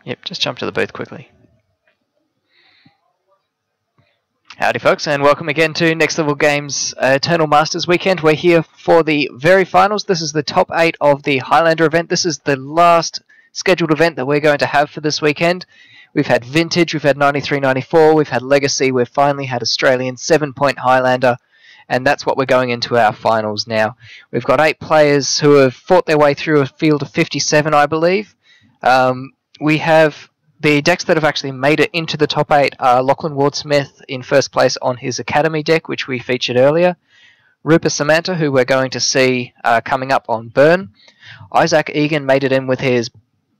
Yep, just jump to the booth quickly. Howdy folks, and welcome again to Next Level Games Eternal Masters Weekend. We're here for the very finals. This is the top 8 of the Highlander event. This is the last scheduled event that we're going to have for this weekend. We've had Vintage, we've had 93-94, we've had Legacy, we've finally had Australian 7-point Highlander, and that's what we're going into our finals now. We've got 8 players who have fought their way through a field of 57, I believe. We have the decks that have actually made it into the top 8 are Lachlan Ward-Smith in first place on his Academy deck, which we featured earlier. Rupert Samantha, who we're going to see coming up on Burn. Isaac Egan made it in with his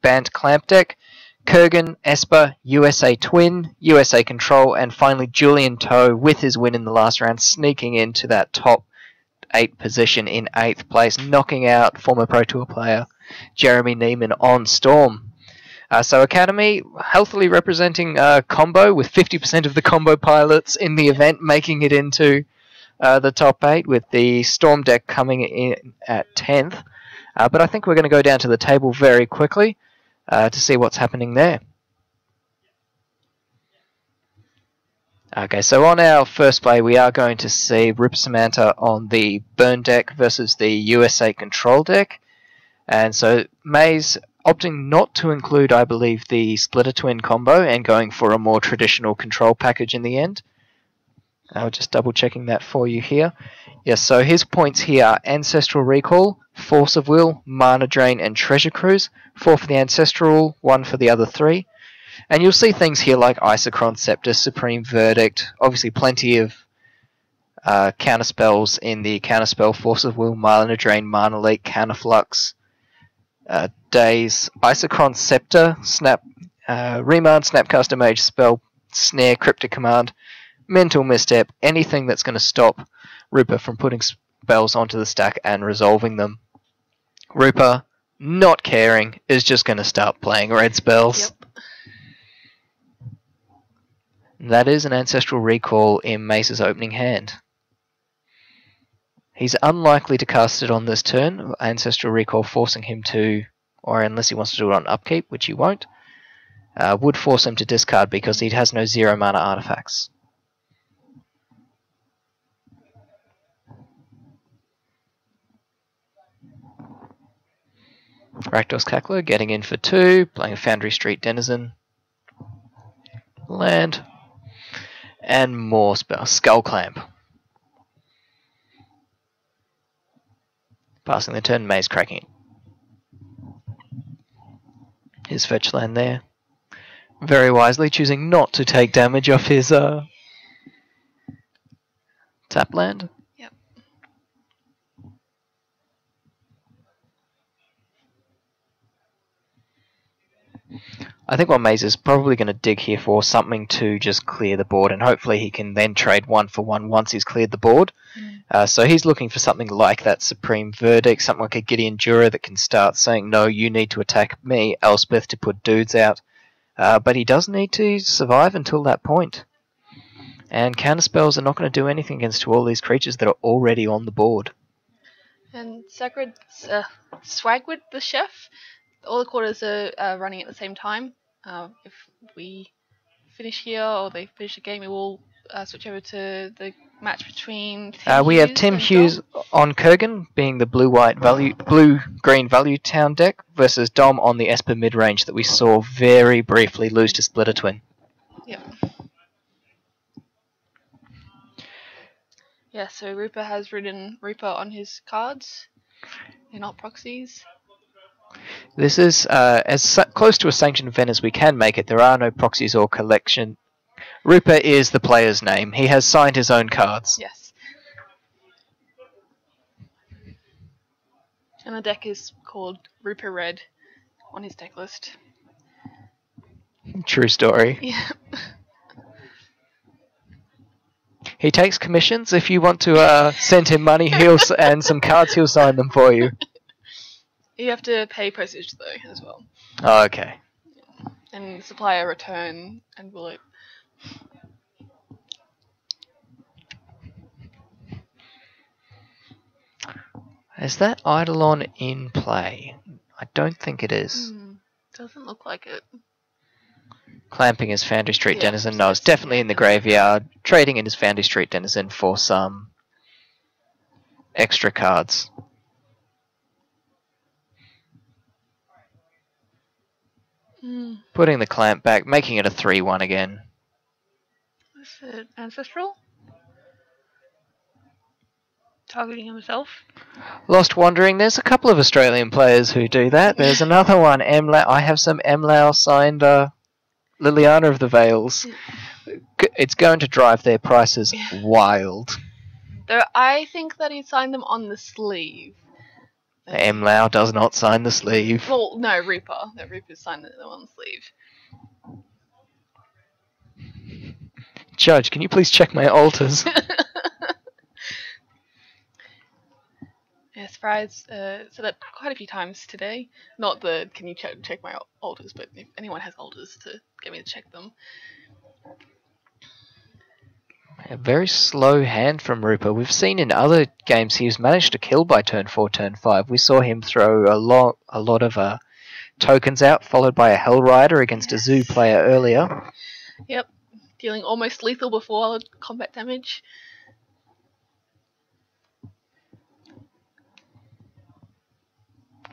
Band Clamp deck. Kurgan, Esper, USA Twin, USA Control, and finally Julian Toe with his win in the last round, sneaking into that top 8 position in 8th place, knocking out former Pro Tour player Jeremy Neiman on Storm. So Academy healthily representing combo, with 50% of the combo pilots in the event making it into the top 8, with the Storm deck coming in at 10th. But I think we're going to go down to the table very quickly to see what's happening there. Okay, so on our first play we are going to see Rupert Samantha on the Burn deck versus the USA Control deck. And so Maze opting not to include, I believe, the Splitter Twin combo and going for a more traditional control package in the end. I'll just double checking that for you here. Yes, so his points here are Ancestral Recall, Force of Will, Mana Drain, and Treasure Cruise. 4 for the Ancestral, 1 for the other 3. And you'll see things here like Isochron Scepter, Supreme Verdict, obviously plenty of counterspells in the counterspell, Force of Will, Mana Drain, Mana Leak, Counterflux, Daze, Isochron Scepter, Snap, Remand, Snapcaster Mage, Spell, Snare, Cryptic Command, Mental Misstep, anything that's going to stop Rupert from putting spells onto the stack and resolving them. Rupert, not caring, is just going to start playing red spells. Yep. That is an Ancestral Recall in Mace's opening hand. He's unlikely to cast it on this turn, Ancestral Recall forcing him to, or unless he wants to do it on upkeep, which he won't, would force him to discard because he has no 0 mana artifacts. Rakdos Cackler getting in for 2, playing a Foundry Street Denizen, land, and more spells. Skull Clamp. Passing the turn, Maze cracking it. His fetch land there. Very wisely choosing not to take damage off his tap land. Yep. I think what Maze is probably going to dig here for something to just clear the board, and hopefully he can then trade 1 for 1 once he's cleared the board. So he's looking for something like that Supreme Verdict, something like a Gideon Jura that can start saying, no, you need to attack me, Elspeth, to put dudes out. But he does need to survive until that point. And counterspells are not going to do anything against all these creatures that are already on the board. And Sacred Swagwood, the chef, all the quarters are running at the same time. If we finish here or they finish the game, we will switch over to the match between Tim we Hughes have Tim and Hughes Dom. on Kurgan, being the blue-green value town deck, versus Dom on the Esper mid-range that we saw very briefly lose to Splitter Twin. Yep. Yeah, so Rupert has written Reaper on his cards. They're not proxies. This is as close to a sanctioned event as we can make it. There are no proxies or collection. Rupert is the player's name. He has signed his own cards. Yes. And the deck is called Rupert Red on his deck list. True story. Yeah. He takes commissions. If you want to send him money and some cards, he'll sign them for you. You have to pay postage though as well. Oh, okay. And supplier return envelope. Is that Eidolon in play? I don't think it is. Doesn't look like it. Clamping his Foundry Street Yeah, Denizen. so No, it's it's- definitely in the graveyard. Trading in his Foundry Street Denizen for some extra cards. Putting the clamp back, making it a 3-1 again. Is it Ancestral? Targeting himself? Lost Wandering. There's a couple of Australian players who do that. There's another one, Mlau. I have some Mlau signed Liliana of the Vales. It's going to drive their prices wild. Though I think that he signed them on the sleeve. Mlau does not sign the sleeve. Well, no, Reaper. No, Reaper signed them on the sleeve. Judge, can you please check my altars? Yeah, surprise. Said that quite a few times today. Not the can you check my altars, but if anyone has altars to get me to check them. A very slow hand from Rupa. We've seen in other games he's managed to kill by turn 4, turn 5. We saw him throw a lot of tokens out, followed by a Hell Rider against a Zoo player earlier. Yep, dealing almost lethal before combat damage.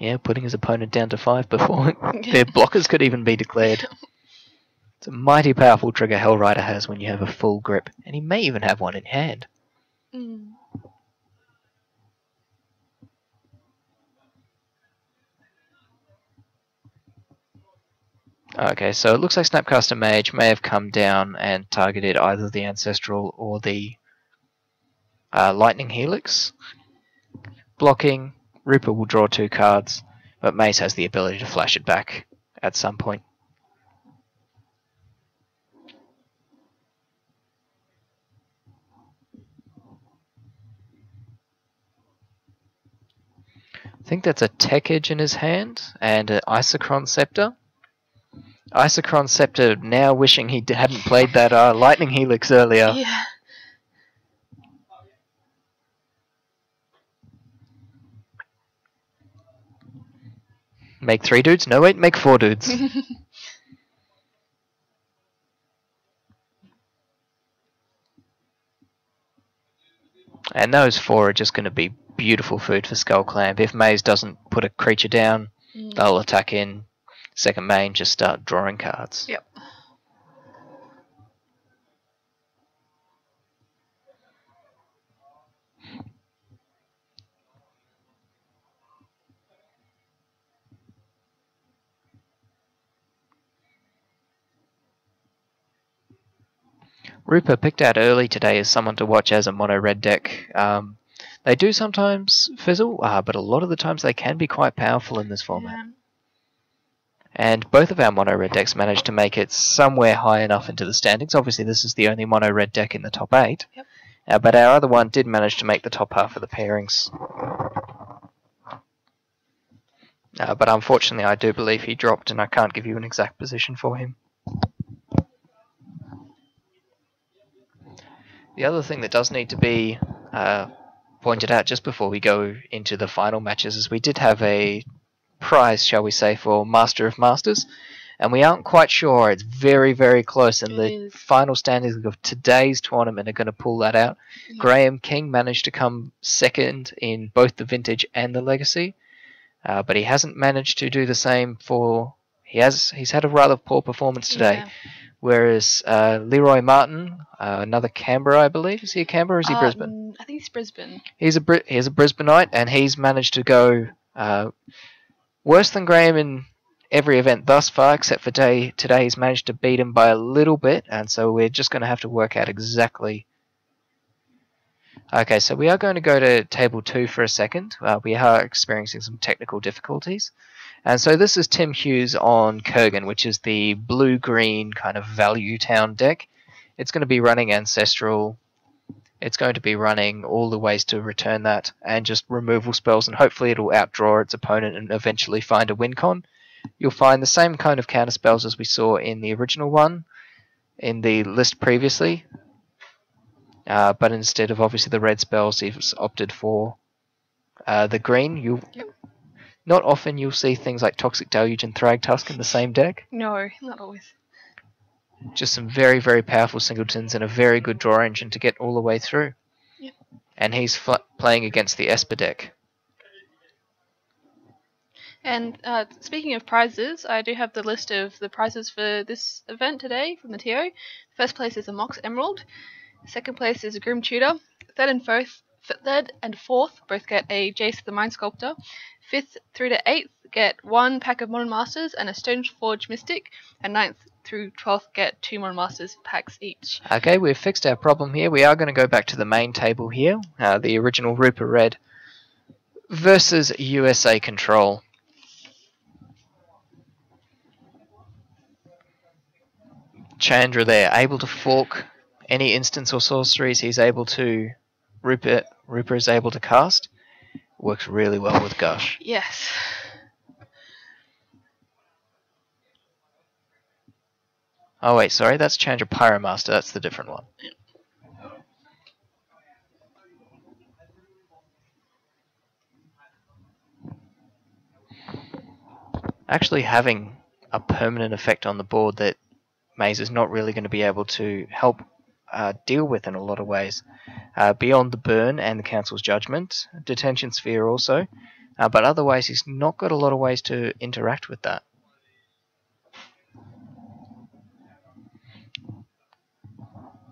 Yeah, putting his opponent down to 5 before their blockers could even be declared. It's a mighty powerful trigger Hell Rider has when you have a full grip, and he may even have one in hand. Okay, so it looks like Snapcaster Mage may have come down and targeted either the Ancestral or the Lightning Helix. Blocking, Rupert will draw 2 cards, but Mace has the ability to flash it back at some point. I think that's a Tech Edge in his hand and an Isochron Scepter. Isochron Scepter now wishing he hadn't played that Lightning Helix earlier. Yeah. Make 3 dudes? No, wait, make 4 dudes. And those 4 are just going to be beautiful food for Skull Clamp. If Maze doesn't put a creature down, they'll attack in. Second main, just start drawing cards. Yep. Rupa picked out early today as someone to watch as a mono red deck. They do sometimes fizzle, but a lot of the times they can be quite powerful in this format. Yeah. And both of our mono red decks managed to make it somewhere high enough into the standings. Obviously, this is the only mono red deck in the top 8. Yep. But our other one did manage to make the top half of the pairings. But unfortunately, I do believe he dropped, and I can't give you an exact position for him. The other thing that does need to be pointed out just before we go into the final matches is we did have a prize, shall we say, for Master of Masters, and we aren't quite sure. It's very, very close, and the final standings of today's tournament are going to pull that out. Yeah. Graham King managed to come second in both the Vintage and the Legacy, but he hasn't managed to do the same for... He's had a rather poor performance today. Yeah. Whereas Leroy Martin, another Canberra, I believe. Is he a Canberra or is he Brisbane? I think he's Brisbane. He's a Brisbaneite, and he's managed to go worse than Graham in every event thus far, except for today. He's managed to beat him by a little bit, and so we're just going to have to work out exactly. Okay, so we are going to go to table 2 for a second. We are experiencing some technical difficulties. And so this is Tim Hughes on Kurgan, which is the blue-green kind of value town deck. It's going to be running Ancestral. It's going to be running all the ways to return that and just removal spells, and hopefully it'll outdraw its opponent and eventually find a win con. You'll find the same kind of counter spells as we saw in the original one in the list previously. But instead of obviously the red spells, he's opted for the green. Not often you'll see things like Toxic Deluge and Thragtusk in the same deck. No, not always. Just some very, very powerful singletons and a very good draw engine to get all the way through. Yep. And he's playing against the Esper deck. And speaking of prizes, I do have the list of the prizes for this event today from the TO. First place is a Mox Emerald. Second place is a Grim Tutor. Third and fourth both get a Jace the Mind Sculptor. Fifth through to eighth get one pack of Modern Masters and a Stoneforge Mystic. And ninth through 12th get 2 Modern Masters packs each. Okay, we've fixed our problem here. We are going to go back to the main table here. The original Rupert Red versus USA Control. Chandra there, able to fork any instants or sorceries he's able to. Rupert is able to cast. Works really well with Gush. Yes. Oh wait, sorry, that's Chandra Pyromaster. That's the different one. Actually having a permanent effect on the board that Maze is not really going to be able to help deal with in a lot of ways. Beyond the burn and the Council's Judgment, Detention Sphere also, but otherwise he's not got a lot of ways to interact with that.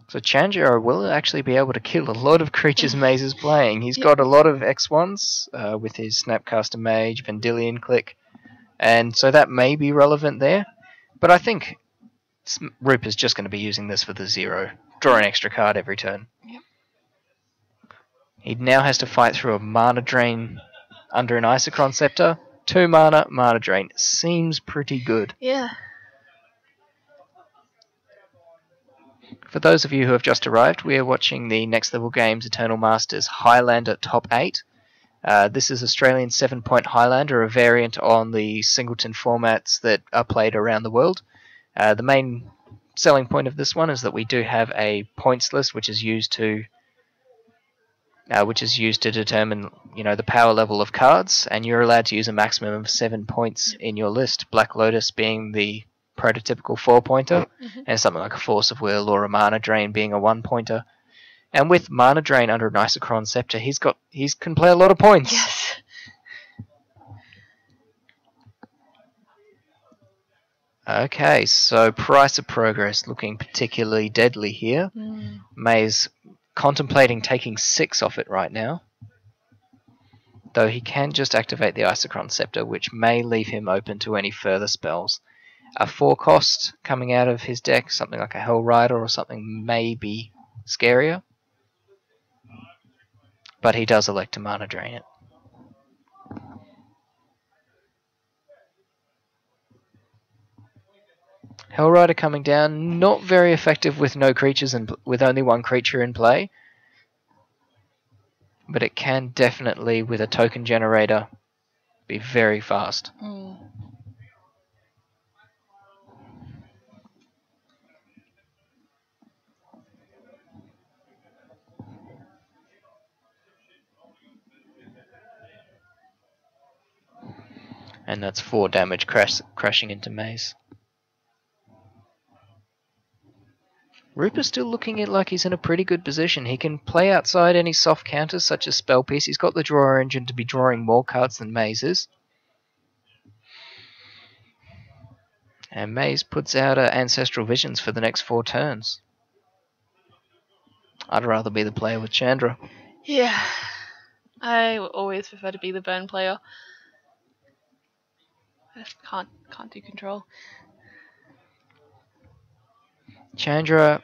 So Chandra will actually be able to kill a lot of creatures Maze is playing. He's got a lot of X1s with his Snapcaster Mage, Vendilion Click, and so that may be relevant there. But I think Rupert's just going to be using this for the 0. Draw an extra card every turn. Yep. He now has to fight through a mana drain under an Isochron Scepter. 2 mana drain. Seems pretty good. Yeah. For those of you who have just arrived, we are watching the Next Level Games Eternal Masters Highlander Top 8. This is Australian 7-point Highlander, a variant on the singleton formats that are played around the world. The main selling point of this one is that we do have a points list, which is used to determine, the power level of cards, and you're allowed to use a maximum of 7 points in your list. Black Lotus being the prototypical 4-pointer, and something like a Force of Will or a Mana Drain being a 1-pointer. And with Mana Drain under an Isochron Scepter, he can play a lot of points. Yes. Okay, so Price of Progress looking particularly deadly here. Maze contemplating taking 6 off it right now, though he can just activate the Isochron Scepter, which may leave him open to any further spells. A 4 cost coming out of his deck, something like a Hell Rider or something, may be scarier, but he does elect to Mana Drain it. Hellrider coming down, not very effective with no creatures and with only 1 creature in play, but it can definitely, with a token generator, be very fast. And that's 4 damage crashing into Maze. Rupert's still looking like he's in a pretty good position. He can play outside any soft counters such as Spell Piece. He's got the drawer engine to be drawing more cards than Maze is. And Maze puts out Ancestral Visions for the next 4 turns. I'd rather be the player with Chandra. Yeah. I always prefer to be the burn player. I just can't do control. Chandra,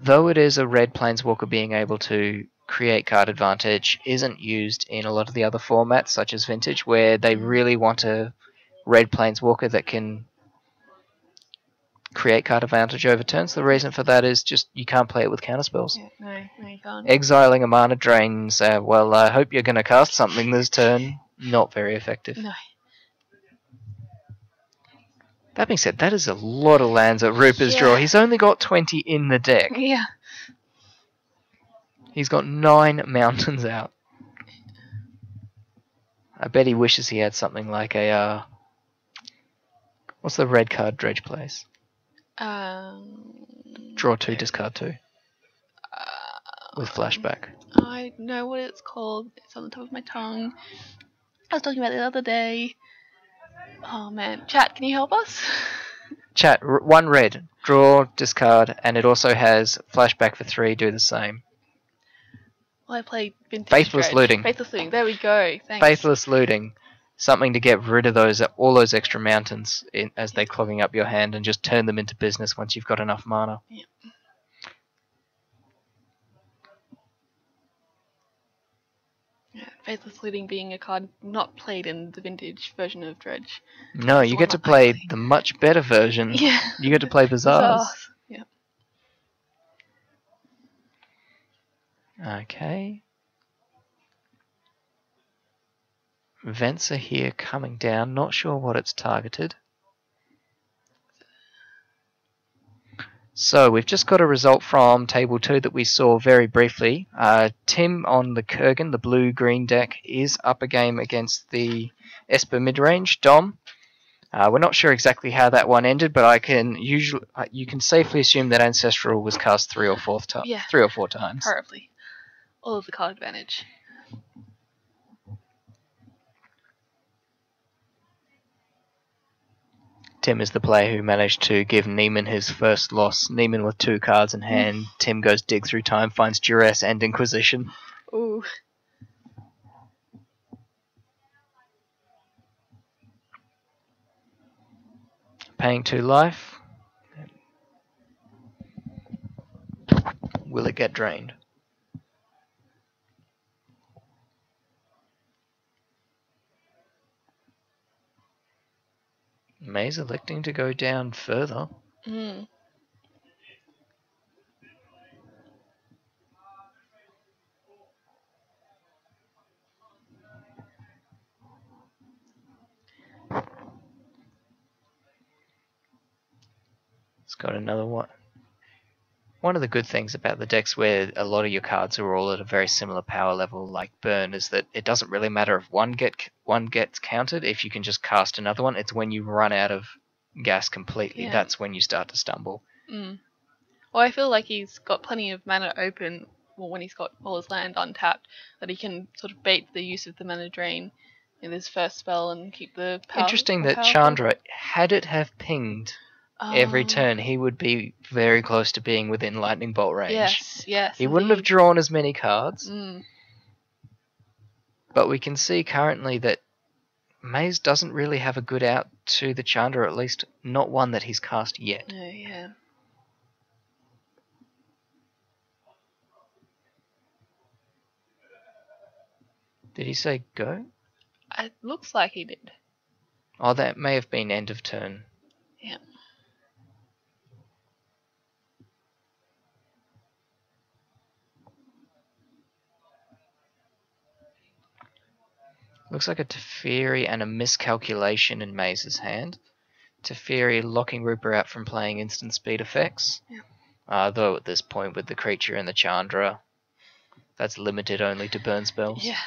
though it is a red Planeswalker being able to create card advantage, isn't used in a lot of the other formats, such as Vintage, where they really want a red Planeswalker that can create card advantage over turns. The reason for that is just you can't play it with counterspells. Yeah, no, you can't. Exiling a mana drain, well, I hope you're going to cast something this turn. Not very effective. No. That being said, that is a lot of lands at Rupert's draw. He's only got 20 in the deck. Yeah. He's got 9 mountains out. I bet he wishes he had something like a... what's the red card Dredge plays? Draw 2, discard 2. With flashback. I know what it's called. It's on the top of my tongue. I was talking about it the other day. Oh man, chat, can you help us? Chat, 1 red. Draw, discard, and it also has flashback for 3, do the same. Well, I played Vintage Faithless Dredge. looting. Faithless looting, there we go. Thanks. Faithless looting. Something to get rid of all those extra mountains as they're clogging up your hand and just turn them into business once you've got enough mana. Yeah. Yeah, Faithless looting being a card not played in the Vintage version of Dredge. No, you get to play the much better version. Yeah. You get to play Bazaars. Yeah. Okay. Vents are here coming down. Not sure what it's targeted. So we've just got a result from Table 2 that we saw very briefly. Tim on the Kurgan, the blue-green deck, is up a game against the Esper midrange, Dom. We're not sure exactly how that one ended, but you can safely assume that Ancestral was cast 3 or 4 times. Probably. All of the card advantage. Tim is the player who managed to give Neiman his first loss. Neiman with 2 cards in hand. Tim goes Dig Through Time, finds Duress and Inquisition. Ooh. Paying 2 life. Will it get drained? May's electing to go down further. Mm. It's got another one. One of the good things about the decks where a lot of your cards are all at a very similar power level, like Burn, is that it doesn't really matter if one gets countered. If you can just cast another one, it's when you run out of gas completely. Yeah. That's when you start to stumble. Mm. Well, I feel like he's got plenty of mana open, well, when he's got all his land untapped, that he can sort of bait the use of the mana drain in his first spell and keep the power. Interesting that Chandra, had it have pinged every turn, he would be very close to being within lightning bolt range. Yes. He wouldn't have drawn as many cards. Mm. But we can see currently that Maze doesn't really have a good out to the Chandra, at least not one that he's cast yet. Yeah. Did he say go? It looks like he did. Oh, that may have been end of turn. Yeah. Looks like a Teferi and a miscalculation in Maze's hand. Teferi locking Rooper out from playing instant speed effects. Yeah. Though at this point with the creature and the Chandra, that's limited only to burn spells. Yeah.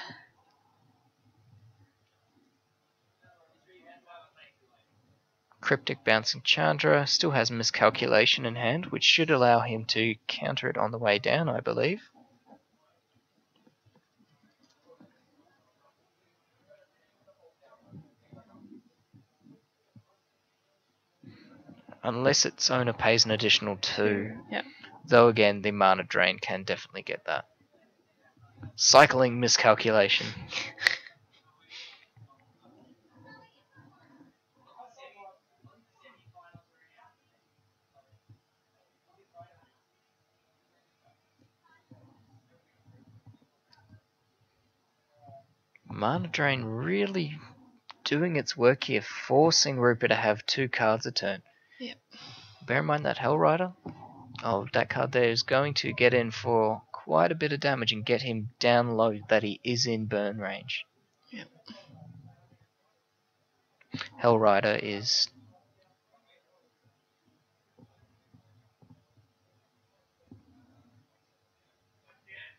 Cryptic bouncing Chandra still has miscalculation in hand, which should allow him to counter it on the way down, I believe. Unless its owner pays an additional 2. Yeah. Though again, the mana drain can definitely get that. Cycling miscalculation. Mana drain really doing its work here, forcing Rupert to have 2 cards a turn. Yep. Bear in mind that Hellrider, that card there is going to get in for quite a bit of damage and get him down low that he is in burn range. Yep. Hellrider is...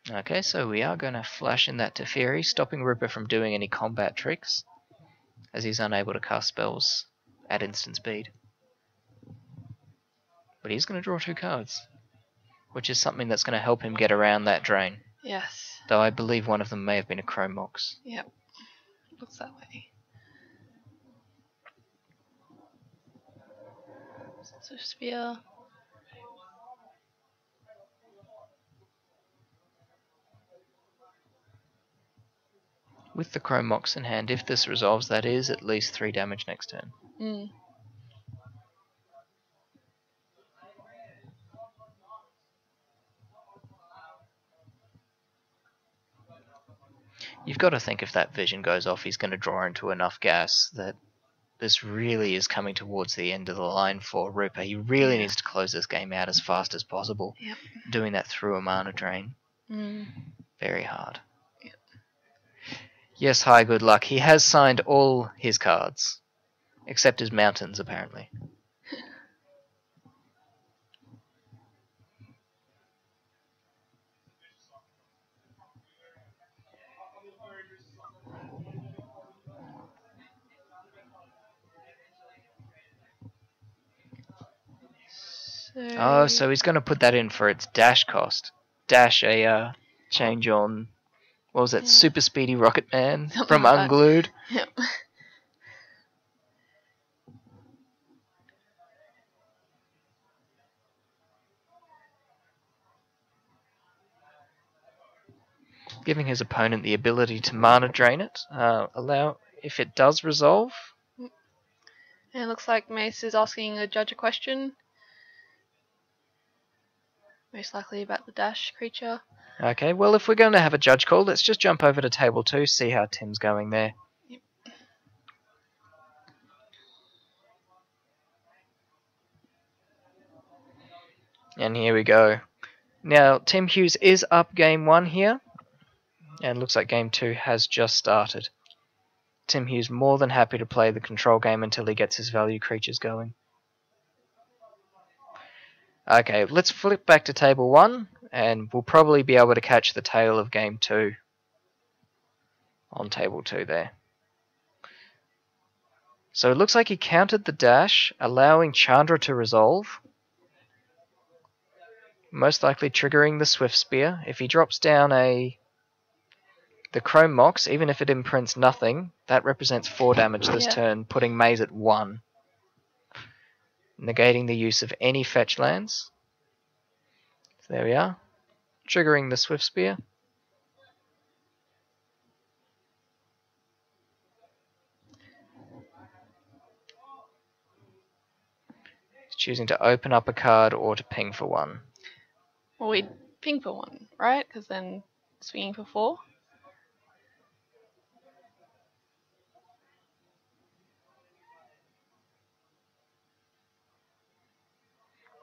Okay, so we are going to flash in that Teferi, stopping Rupert from doing any combat tricks, as he's unable to cast spells at instant speed. But he's going to draw 2 cards, which is something that's going to help him get around that drain. Yes. Though I believe one of them may have been a Chrome Mox. Yep. Looks that way. So Spear. With the Chrome Mox in hand, if this resolves, that is at least 3 damage next turn. Mm. You've got to think if that vision goes off, he's going to draw into enough gas that this really is coming towards the end of the line for Ripper. He really needs to close this game out as fast as possible. Yep. Doing that through a mana drain. Mm. Very hard. Yep. Yes, hi, good luck. He has signed all his cards. Except his mountains, apparently. Oh, so he's going to put that in for its dash cost. Dash a change on, what was that, Super Speedy Rocket Man from like Unglued? Yep. Giving his opponent the ability to mana drain it. Allow, if it does resolve. And it looks like Mace is asking a judge a question. Most likely about the dash creature. Okay, well, if we're going to have a judge call, let's just jump over to table 2, see how Tim's going there. Yep. And here we go. Now, Tim Hughes is up game 1 here. And looks like game 2 has just started. Tim Hughes more than happy to play the control game until he gets his value creatures going. Okay, let's flip back to table 1, and we'll probably be able to catch the tail of game 2 on table 2 there. So it looks like he countered the dash, allowing Chandra to resolve. Most likely triggering the Swift Spear. If he drops down the Chrome Mox, even if it imprints nothing, that represents 4 damage this turn, putting Maze at 1. Negating the use of any fetch lands. So there we are. Triggering the Swift Spear. He's choosing to open up a card or to ping for 1. Well, we'd ping for 1, right? Because then swinging for 4.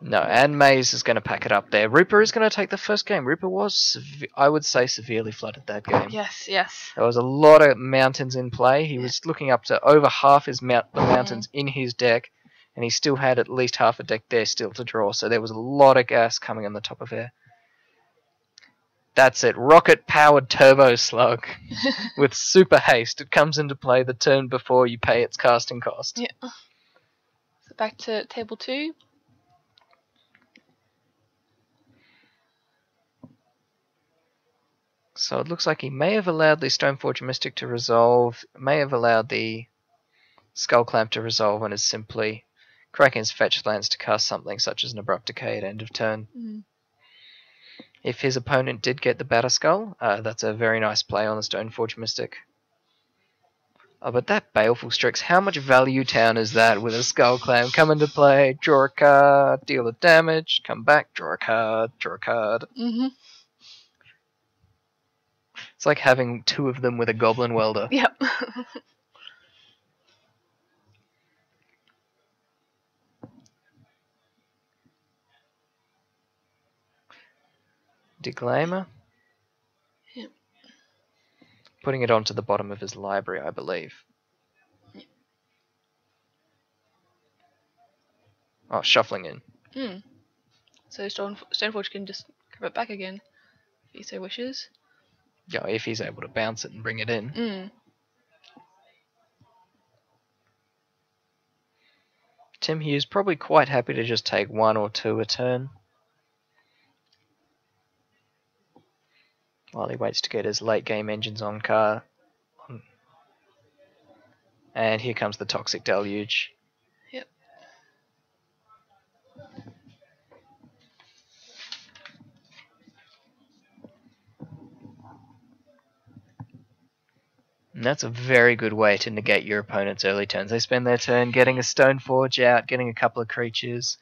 No, and Maze is going to pack it up there. Rooper is going to take the first game. Rooper was, I would say, severely flooded that game. Yes, yes. There was a lot of mountains in play. He was looking up to over half the mountains in his deck, and he still had at least half a deck there still to draw. So there was a lot of gas coming on the top of there. That's it. Rocket-powered Turbo Slug with super haste. It comes into play the turn before you pay its casting cost. Yeah. So back to table 2. So it looks like he may have allowed the Stoneforge Mystic to resolve, may have allowed the Skull Clamp to resolve, and is simply cracking his fetch lands to cast something such as an Abrupt Decay at end of turn. Mm. If his opponent did get the Batter Skull, that's a very nice play on the Stoneforge Mystic. Oh, but that Baleful Strix, how much value town is that with a Skull Clamp? Come into play, draw a card, deal a damage, come back, draw a card, draw a card. Mm-hmm. It's like having 2 of them with a Goblin Welder. Yep. Declaimer. Yep. Putting it onto the bottom of his library, I believe. Yep. Oh, shuffling in. Hmm. So Stoneforge can just grab it back again, if he so wishes. Yeah, if he's able to bounce it and bring it in. Mm. Tim Hughes probably quite happy to just take 1 or 2 a turn while he waits to get his late game engines on car. And here comes the Toxic Deluge. Yep. And that's a very good way to negate your opponent's early turns. They spend their turn getting a Stoneforge out, getting a couple of creatures.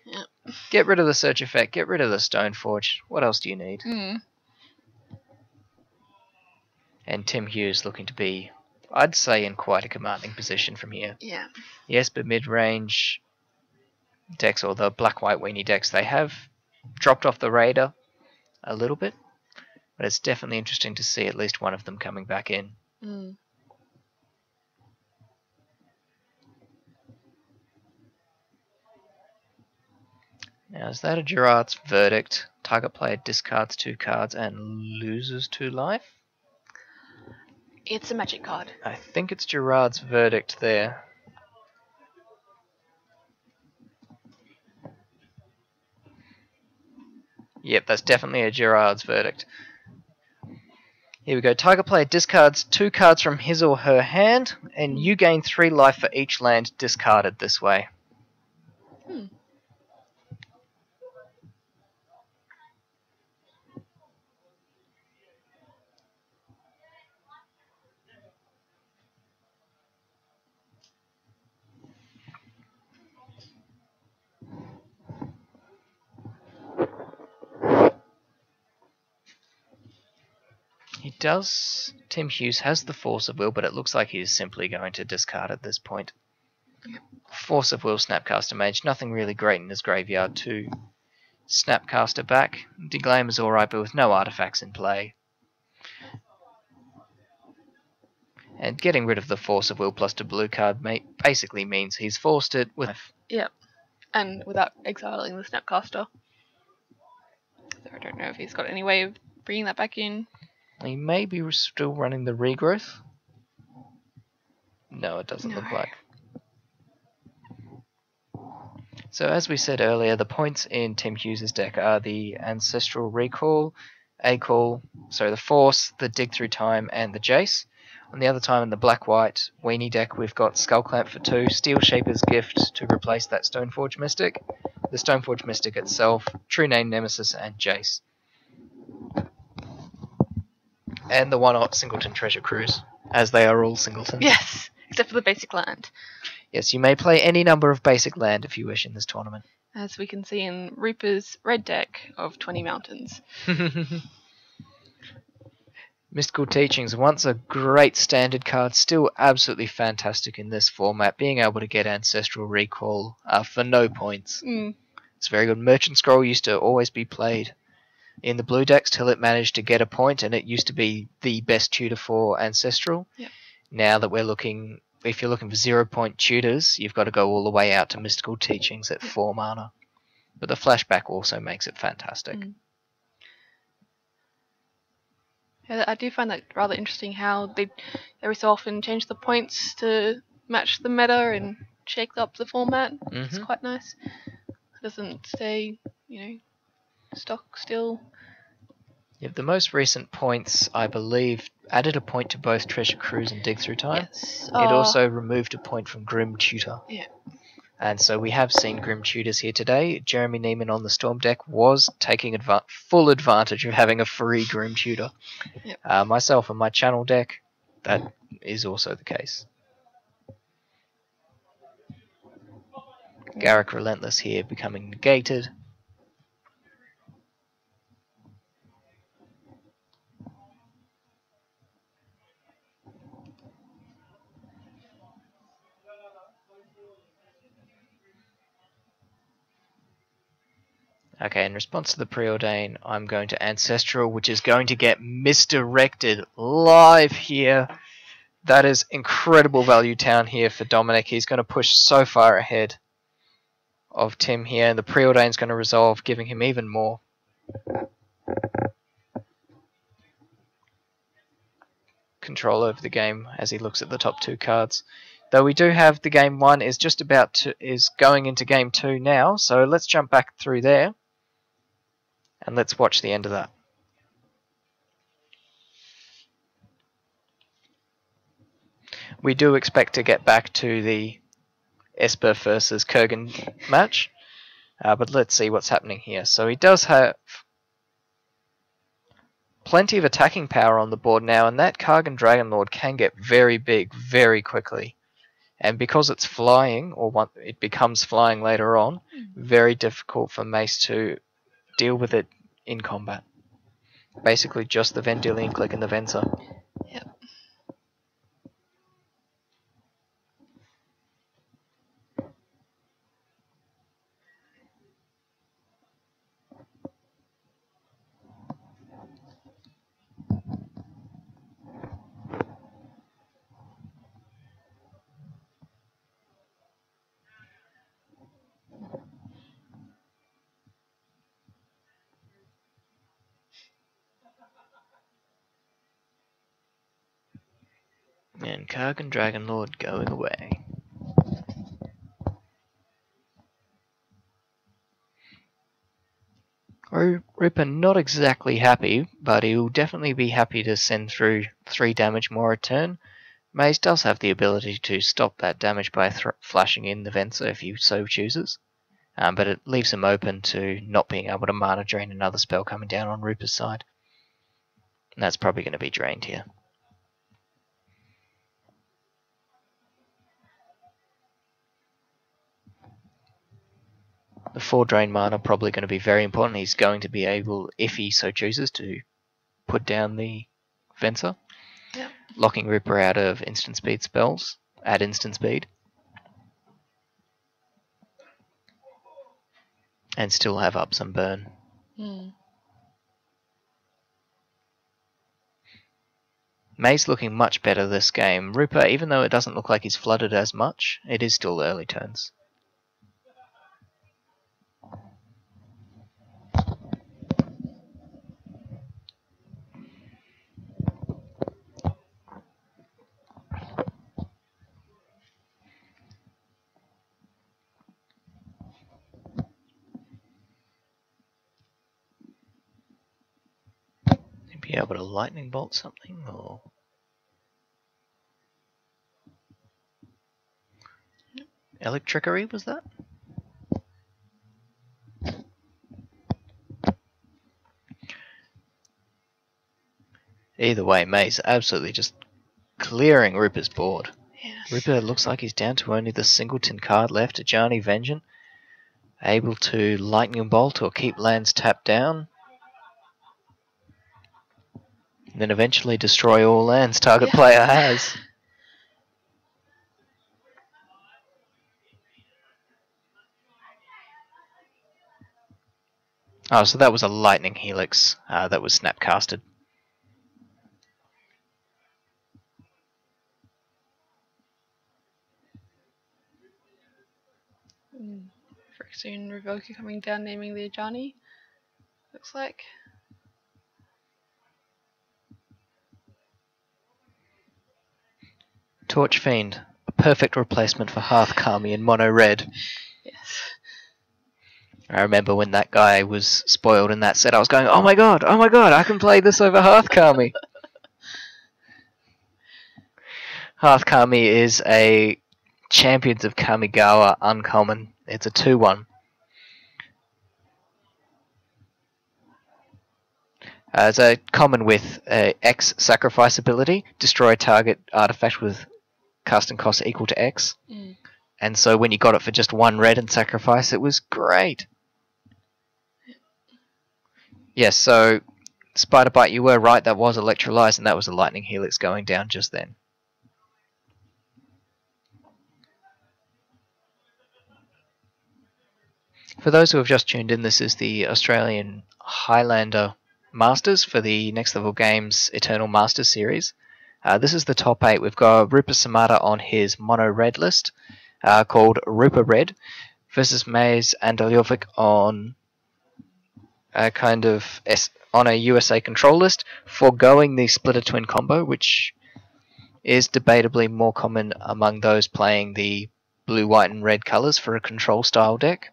Yep. Get rid of the Search effect, get rid of the Stoneforge. What else do you need? And Tim Hughes looking to be, I'd say, in quite a commanding position from here. Yeah. Yes, but mid-range decks, or the black-white weenie decks, they have dropped off the radar a little bit. But it's definitely interesting to see at least one of them coming back in. Now, is that a Gerard's Verdict? Target player discards 2 cards and loses 2 life? It's a magic card. I think it's Gerard's Verdict there. Yep, that's definitely a Gerard's Verdict. Here we go. Target player discards 2 cards from his or her hand, and you gain 3 life for each land discarded this way. He does. Tim Hughes has the Force of Will, but it looks like he's simply going to discard at this point. Force of Will, Snapcaster Mage, nothing really great in his graveyard to Snapcaster back. Deglaim is alright, but with no artifacts in play. And getting rid of the Force of Will plus the blue card basically means he's forced it with... Yep. And without exiling the Snapcaster. So I don't know if he's got any way of bringing that back in. He may be still running the Regrowth. No, it doesn't look like. So as we said earlier, the points in Tim Hughes' deck are the Ancestral Recall, the Force, the Dig Through Time, and the Jace. On the other time, in the black-white weenie deck, we've got Skullclamp for 2, Steel Shaper's Gift to replace that Stoneforge Mystic, the Stoneforge Mystic itself, True Name Nemesis, and Jace. And the one-off Singleton Treasure Cruise, as they are all singletons. Yes, except for the basic land. Yes, you may play any number of basic land if you wish in this tournament. As we can see in Reaper's red deck of 20 mountains. Mystical Teachings, once a great standard card, still absolutely fantastic in this format, being able to get Ancestral Recall for no points. It's very good. Merchant Scroll used to always be played in the blue decks till it managed to get a point, and it used to be the best tutor for Ancestral. Yep. Now that we're looking, if you're looking for 0-point tutors, you've got to go all the way out to Mystical Teachings at 4 mana. But the flashback also makes it fantastic. Yeah, I do find that rather interesting how they every so often change the points to match the meta and shake up the format. It's quite nice. It doesn't stay, stock still. Yeah, the most recent points, I believe, added a point to both Treasure Cruise and Dig Through Time. Yes. It also removed a point from Grim Tutor. Yeah. And so we have seen Grim Tutors here today. Jeremy Neiman on the Storm deck was taking full advantage of having a free Grim Tutor. Yep. Myself and my channel deck, that is also the case. Garrick Relentless here becoming negated. Okay, in response to the Preordain, I'm going to Ancestral, which is going to get misdirected live here. That is incredible value town here for Dominic. He's going to push so far ahead of Tim here, and the Preordain is going to resolve, giving him even more control over the game as he looks at the top 2 cards. Though we do have the game 1 is going into game 2 now, so let's jump back through there and let's watch the end of that. We do expect to get back to the Esper versus Kurgan match, but let's see what's happening here. So he does have plenty of attacking power on the board now, and that Kargan Dragonlord can get very big very quickly. And because it's flying, or it becomes flying later on, very difficult for Mace to deal with it in combat. Basically just the Vendilion click and the Venser. Yep. And Kargan Dragonlord going away. Ripper not exactly happy, but he'll definitely be happy to send through 3 damage more a turn. Maze does have the ability to stop that damage by flashing in the Venser if he so chooses, but it leaves him open to not being able to mana drain another spell coming down on Ripper's side. And that's probably going to be drained here. The 4 drain mana probably going to be very important. He's going to be able, if he so chooses, to put down the Venser, locking Ripper out of instant speed spells at instant speed, and still have up some burn. May's looking much better this game. Ripper, even though it doesn't look like he's flooded as much, it is still early turns. Be able to lightning bolt something, or electrickery, was that? Either way, May's absolutely just clearing Ripper's board. Yes. Ripper looks like he's down to only the singleton card left. Ajani Vengeance able to lightning bolt or keep lands tapped down, and then eventually destroy all lands target player has. Oh, so that was a lightning helix that was snapcasted. Soon Revoker coming down, naming the Ajani. Looks like. Torch Fiend, a perfect replacement for Hearth Kami in mono red. Yes. I remember when that guy was spoiled in that set, I was going, oh my god, I can play this over Hearth Kami. Hearth Kami is a Champions of Kamigawa uncommon. It's a 2/1. It's a common with X sacrifice ability, destroy a target artifact with casting cost equal to X. And so when you got it for just 1 red and sacrifice, it was great. Yes, so Spider Bite, you were right, that was Electrolyze, and that was a Lightning Helix going down just then. For those who have just tuned in, this is the Australian Highlander Masters for the Next Level Games Eternal Masters series. This is the top 8. We've got Rupa Samata on his mono red list called Rupa Red versus Maze and Daljovic on a on a USA control list, foregoing the Splitter Twin combo, which is debatably more common among those playing the blue, white, and red colours for a control style deck.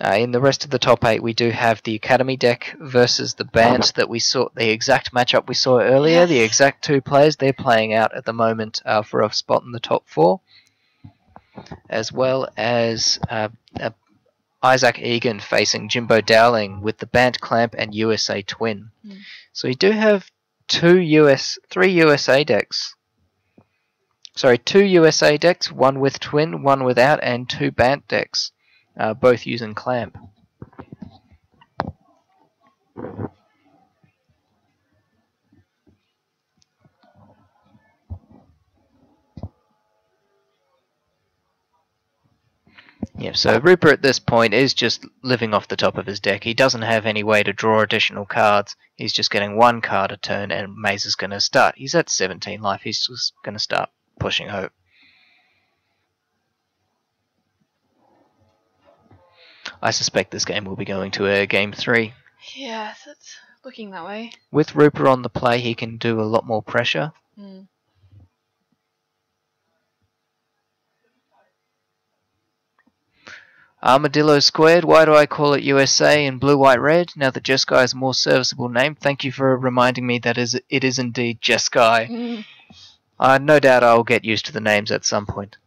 In the rest of the top 8, we do have the Academy deck versus the Bant that we saw, the exact matchup we saw earlier, Yes. the exact 2 players they're playing out at the moment for a spot in the top 4, as well as Isaac Egan facing Jimbo Dowling with the Bant Clamp and USA Twin. So you do have 3 USA decks. Sorry, 2 USA decks, one with Twin, one without, and 2 Bant decks, both using Clamp. Yeah, so Rupert at this point is just living off the top of his deck. He doesn't have any way to draw additional cards. He's just getting 1 card a turn, and Maze is going to start. He's at 17 life. He's just going to start pushing hope. I suspect this game will be going to a game 3. Yes, it's looking that way. With Rupert on the play, he can do a lot more pressure. Armadillo Squared, why do I call it USA in blue, white, red? Now that Jeskai is a more serviceable name, thank you for reminding me that it is indeed Jeskai. No doubt I'll get used to the names at some point.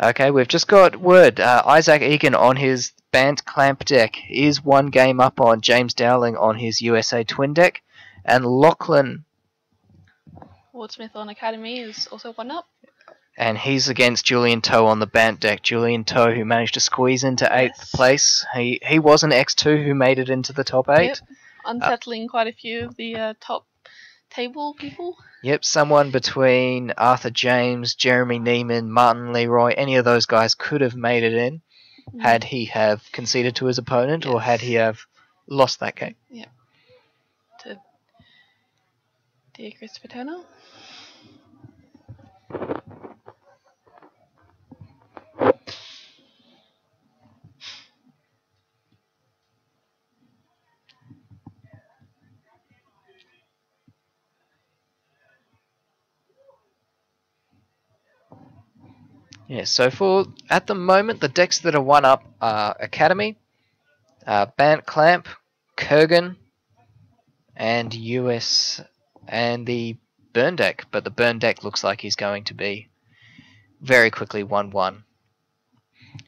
Okay, we've just got word. Isaac Egan on his Bant Clamp deck is 1 game up on James Dowling on his USA Twin deck, and Lachlan Wardsmith on Academy is also 1 up. And he's against Julian Toe on the Bant deck. Julian Toe, who managed to squeeze into 8th place. He was an X2 who made it into the top 8. Yep. Unsettling quite a few of the top table people. Yep, someone between Arthur James, Jeremy Neiman, Martin Leroy, any of those guys could have made it in had he have conceded to his opponent or had he have lost that game. Yep. To dear Christopher Turner. Yeah, so for at the moment, the decks that are 1 up are Academy, Bant Clamp, Kurgan, and US, and the Burn deck. But the Burn deck looks like he's going to be very quickly 1-1.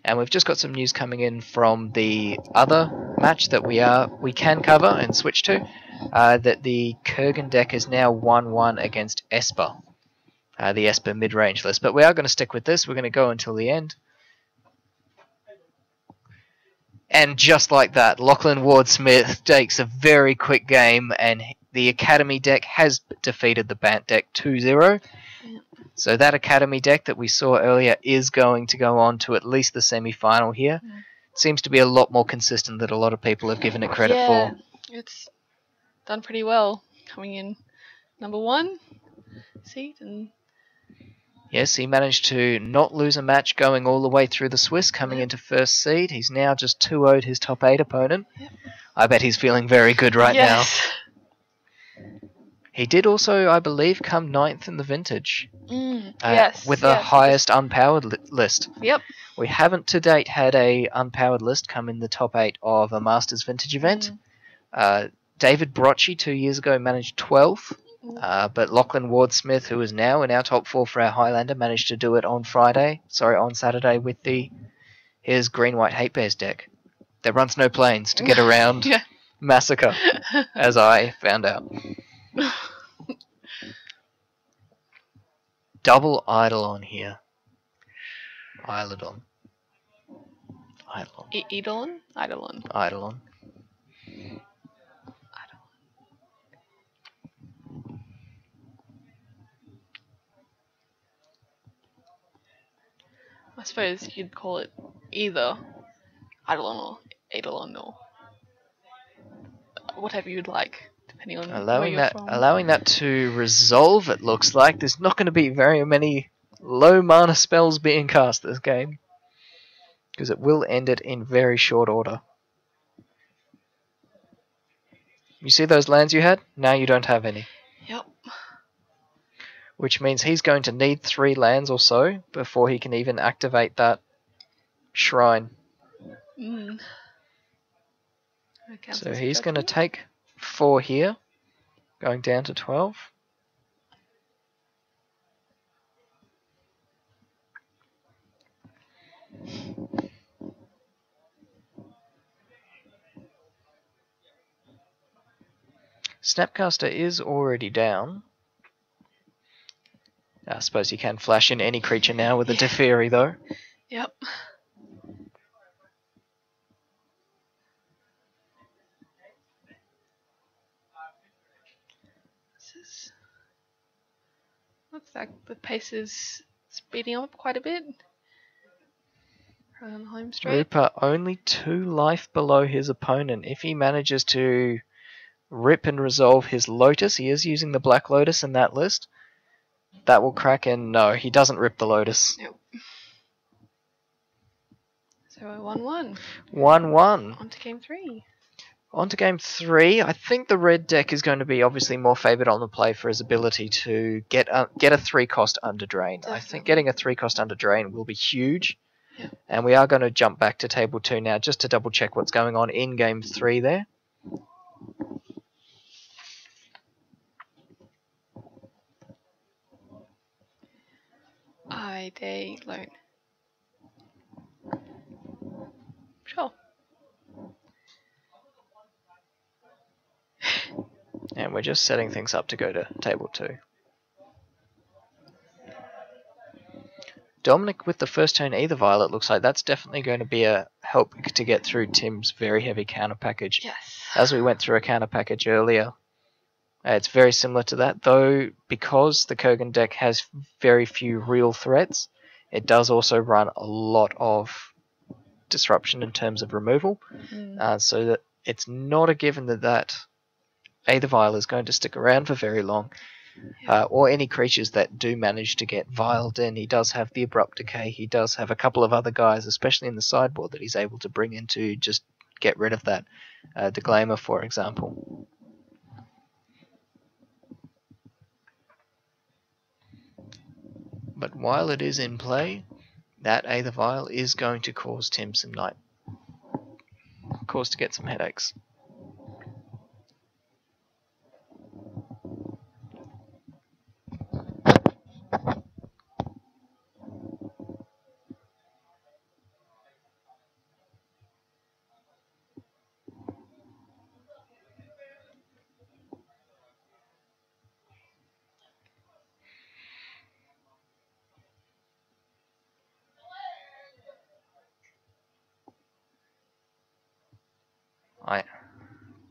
And we've just got some news coming in from the other match that we can cover and switch to, that the Kurgan deck is now 1-1 against Esper. The Esper mid-range list. But we are going to stick with this. We're going to go until the end. And just like that, Lachlan Ward-Smith takes a very quick game, and the Academy deck has defeated the Bant deck 2-0. So that Academy deck that we saw earlier is going to go on to at least the semi-final here. It seems to be a lot more consistent than a lot of people have given it credit for. It's done pretty well, coming in number 1 seed. And yes, he managed to not lose a match going all the way through the Swiss, coming into first seed. He's now just 2-0'd his top 8 opponent. I bet he's feeling very good right now. He did also, I believe, come 9th in the Vintage. With the highest unpowered list. Yep. We haven't to date had a unpowered list come in the top 8 of a Masters Vintage event. David Brocci 2 years ago managed 12th. But Lachlan Ward-Smith, who is now in our top 4 for our Highlander, managed to do it on Saturday with his green-white Hate Bears deck that runs no planes to get around Massacre, as I found out. Double Eidolon here. Eidolon. Eidolon. I suppose you'd call it either Eidolon or Eidolon or whatever you'd like, depending on where you're from. Allowing that to resolve, it looks like. There's not going to be very many low mana spells being cast this game, because it will end it in very short order. You see those lands you had? Now you don't have any. Yep. Which means he's going to need 3 lands or so before he can even activate that shrine. So he's going to take 4 here, going down to 12. Snapcaster is already down. I suppose you can flash in any creature now with a Teferi, though. Yep. Looks like the pace is speeding up quite a bit. On home straight. Ripper only 2 life below his opponent. If he manages to rip and resolve his Lotus, he is using the Black Lotus in that list. That will crack in. No, he doesn't rip the Lotus. Nope. So 1-1. 1-1. On to game 3. On to game 3. I think the red deck is going to be obviously more favoured on the play for his ability to get a 3-cost under drain. Definitely. I think getting a 3-cost under drain will be huge. Yeah. And we are going to jump back to table 2 now just to double check what's going on in game 3 there. Day loan. Sure. And we're just setting things up to go to table 2. Dominic with the first turn Either Violet looks like that's definitely going to be a help to get through Tim's very heavy counter package. Yes. As we went through a counter package earlier, it's very similar to that, though because the Kurgan deck has very few real threats, it does also run a lot of disruption in terms of removal, so that it's not a given that Either Vile is going to stick around for very long. Or any creatures that do manage to get viled in. He does have the Abrupt Decay, he does have a couple of other guys, especially in the sideboard, that he's able to bring in to just get rid of that. Declaimer, for example. But while it is in play, that Aether Vial is going to cause Tim some cause to get some headaches.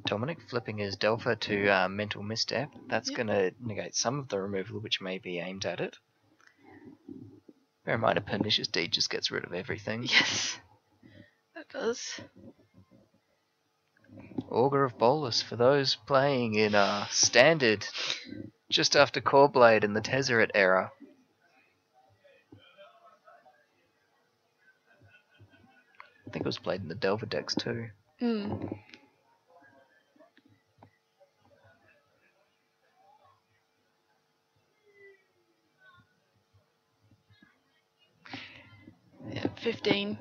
Dominic flipping his Delpha to Mental Misstep. That's going to negate some of the removal which may be aimed at it. Bear in mind, a Pernicious Deed just gets rid of everything. Yes, that does. Augur of Bolus, for those playing in Standard, just after Coreblade and the Tezzeret era. I think it was played in the Delver decks too. Mm. Yeah, 15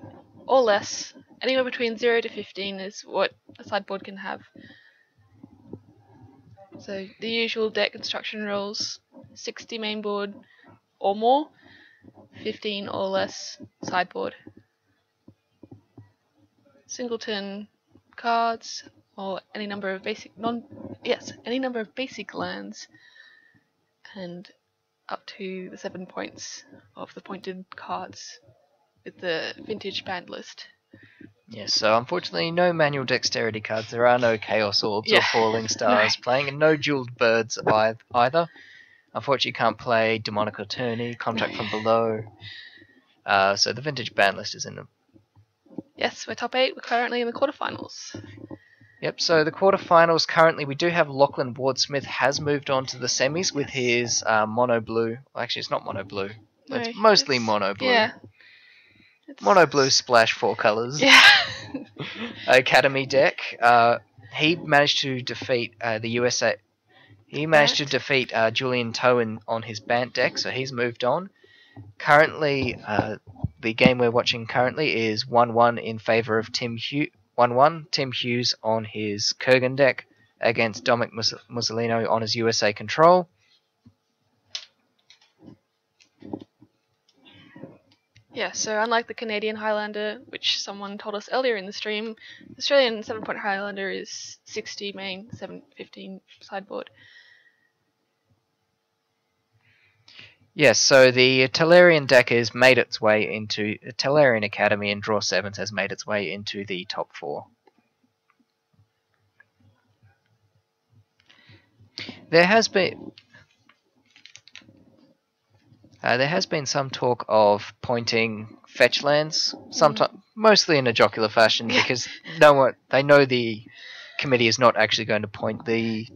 or less. Anywhere between 0 to 15 is what a sideboard can have. So the usual deck construction rules: 60 mainboard or more, 15 or less sideboard. Singleton cards or any number of basic any number of basic lands, and up to the 7 points of the pointed cards with the vintage banned list. Yes, so unfortunately no manual dexterity cards. There are no Chaos Orbs or Falling Stars playing, and no Jeweled Birds either. Unfortunately you can't play Demonic Attorney, Contract from Below. So the vintage ban list is in them. Yes, we're top 8. We're currently in the quarterfinals. Yep, so the quarterfinals currently, we do have Lachlan Wardsmith has moved on to the semis with his mono blue. Well, actually, it's not mono blue. It's mostly mono blue. Yeah. Mono blue splash 4 colours. Yeah. Academy deck. he managed to defeat the USA. He managed to defeat Julian Towan on his Bant deck, so he's moved on. Currently, the game we're watching currently is 1-1 in favour of Tim Hughes. 1-1 Tim Hughes on his Kurgan deck against Dominic Mussolino on his USA Control. Yeah, so unlike the Canadian Highlander, which someone told us earlier in the stream, the Australian 7-point Highlander is 60 main, 715 sideboard. Yes, so the Talarian deck has made its way into Talarian Academy, and Draw 7s has made its way into the top 4. There has been some talk of pointing fetch lands, mostly in a jocular fashion, because they know the committee is not actually going to point the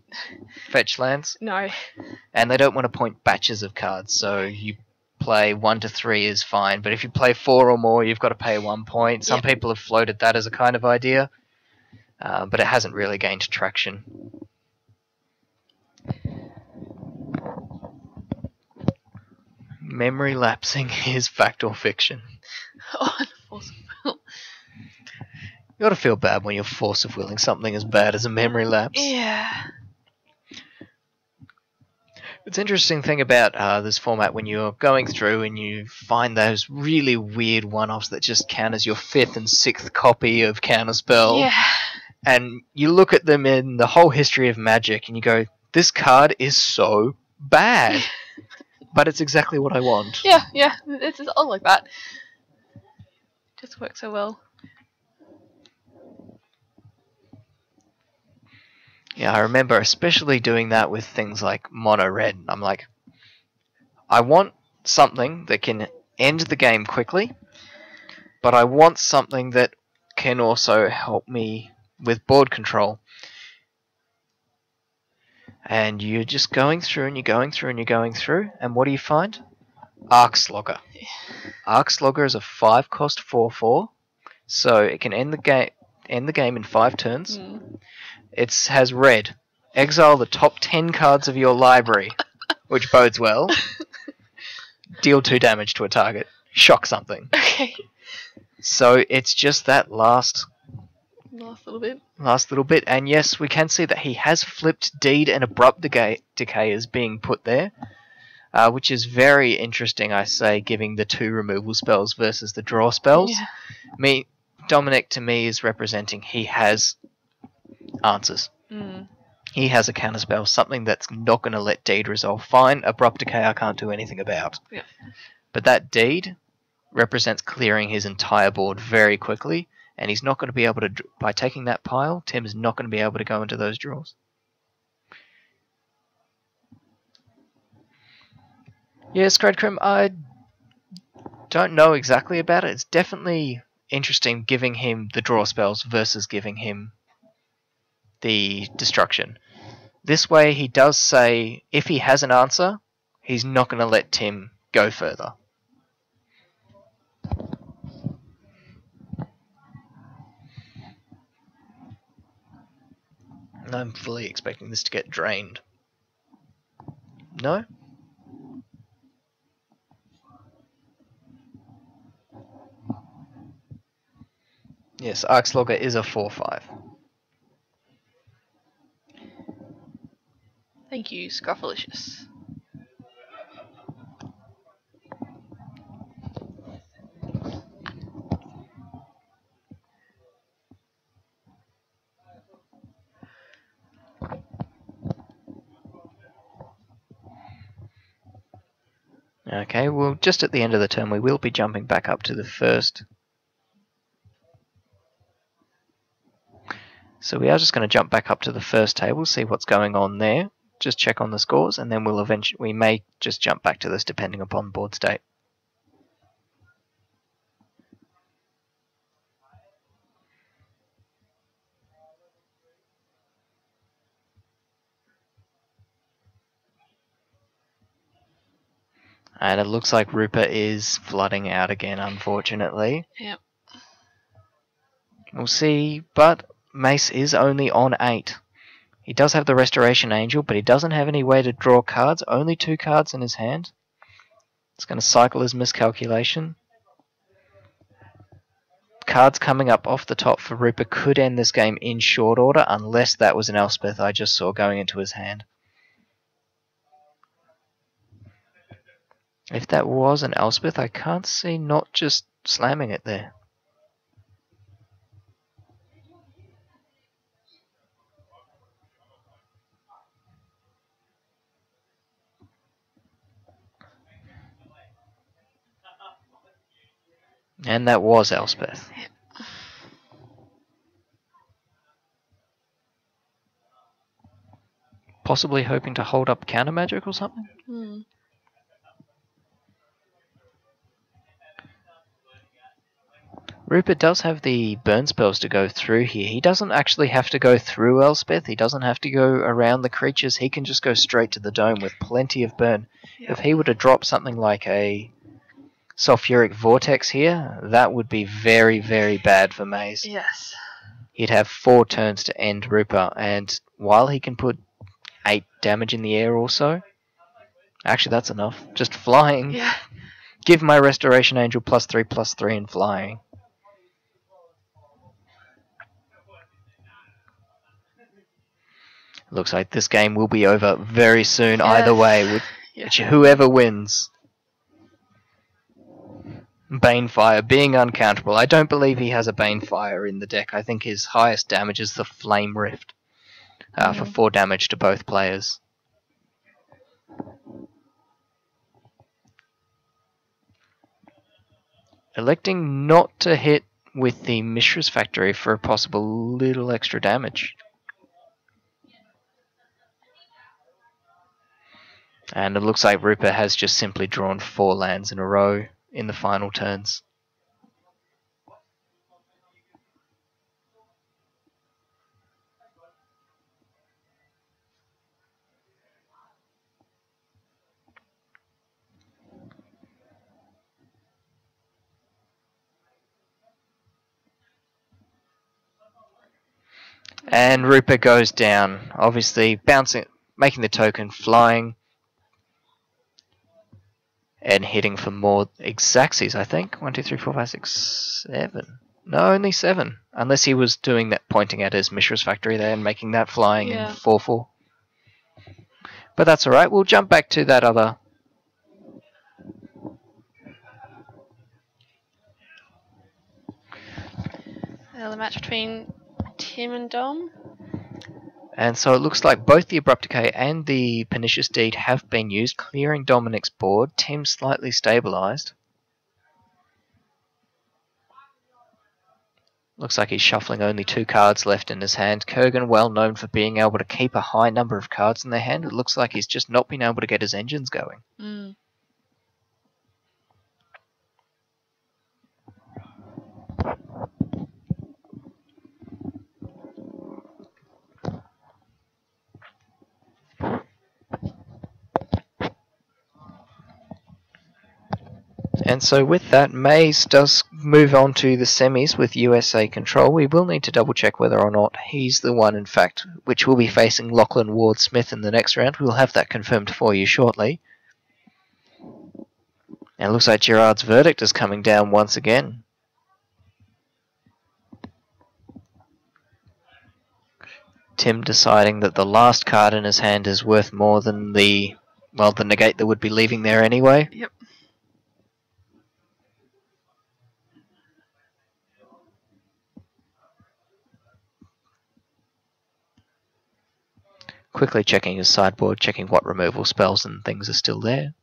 fetch lands. No. And they don't want to point batches of cards, so you play 1 to 3 is fine, but if you play 4 or more, you've got to pay 1 point. Some people have floated that as a kind of idea, but it hasn't really gained traction. Memory lapsing is fact or fiction. Oh, force of will. You gotta feel bad when you're force of willing something as bad as a memory lapse. Yeah. It's an interesting thing about this format when you're going through and you find those really weird one-offs that just count as your 5th and 6th copy of Counterspell. Yeah. And you look at them in the whole history of Magic and you go, this card is so bad. But it's exactly what I want. Yeah, it's all like that. It just works so well. Yeah, I remember especially doing that with things like Mono Red. I'm like, I want something that can end the game quickly, but I want something that can also help me with board control. And you're just going through and you're going through and you're going through, and what do you find? Arc Slogger. Arc Slogger is a 5-cost 4/4, so it can end the game in 5 turns. It has red. Exile the top 10 cards of your library, which bodes well. Deal 2 damage to a target. Shock something. Okay. So it's just that last little bit, and yes, we can see that he has flipped Deed and Abrupt Decay as being put there, which is very interesting, I say, giving the 2 removal spells versus the draw spells. Yeah. Dominic, to me, is representing he has answers. He has a counterspell, something that's not going to let Deed resolve. Fine, Abrupt Decay I can't do anything about. Yeah. But that Deed represents clearing his entire board very quickly, and he's not going to be able to, by taking that pile, Tim is not going to be able to go into those draws. Yeah, Scradcrim, I don't know exactly about it. It's definitely interesting giving him the draw spells versus giving him the destruction. This way he does say, if he has an answer, he's not going to let Tim go further. I'm fully expecting this to get drained. No? Yes, Arc Slogger is a 4/5. Thank you, Scruffalicious. Okay, well, just at the end of the turn, we will be jumping back up to the first. So we are just going to jump back up to the first table, see what's going on there, just check on the scores, and then we may just jump back to this depending upon board state. And it looks like Rupert is flooding out again, unfortunately. Yep. We'll see, but Mace is only on 8. He does have the Restoration Angel, but he doesn't have any way to draw cards. Only 2 cards in his hand. It's going to cycle his miscalculation. Cards coming up off the top for Rupert could end this game in short order, unless that was an Elspeth I just saw going into his hand. If that was an Elspeth, I can't see not just slamming it there. And that was Elspeth. Possibly hoping to hold up counter magic or something? Rupert does have the burn spells to go through here. He doesn't actually have to go through Elspeth. He doesn't have to go around the creatures. He can just go straight to the dome with plenty of burn. Yep. If he were to drop something like a Sulfuric Vortex here, that would be very, very bad for Maze. Yes. He'd have 4 turns to end Rupert, and while he can put 8 damage in the air also, actually that's enough. Just flying. Yeah. Give my Restoration Angel +3/+3 and flying. Looks like this game will be over very soon either way, with whoever wins. Banefire being uncounterable. I don't believe he has a Banefire in the deck. I think his highest damage is the Flame Rift for 4 damage to both players. Electing not to hit with the Mishra's Factory for a possible little extra damage. And it looks like Rupert has just simply drawn 4 lands in a row in the final turns. And Rupert goes down, obviously bouncing, making the token, flying, and hitting for more Exactsies, I think. 1, 2, 3, 4, 5, 6, 7. No, only 7. Unless he was doing that, pointing at his Mishra's Factory there and making that flying in 4/4. But that's alright, we'll jump back to that other. The match between Tim and Dom. And so it looks like both the Abrupt Decay and the Pernicious Deed have been used, clearing Dominic's board. Tim slightly stabilised. Looks like he's shuffling only 2 cards left in his hand. Kurgan, well known for being able to keep a high number of cards in their hand. It looks like he's just not been able to get his engines going. And so with that, Maze does move on to the semis with USA control. We will need to double check whether or not he's the one, in fact, which will be facing Lachlan Ward Smith in the next round. We'll have that confirmed for you shortly. And it looks like Gerard's verdict is coming down once again. Tim deciding that the last card in his hand is worth more than the negate that would be leaving there anyway. Yep. Quickly checking his sideboard, checking what removal spells and things are still there.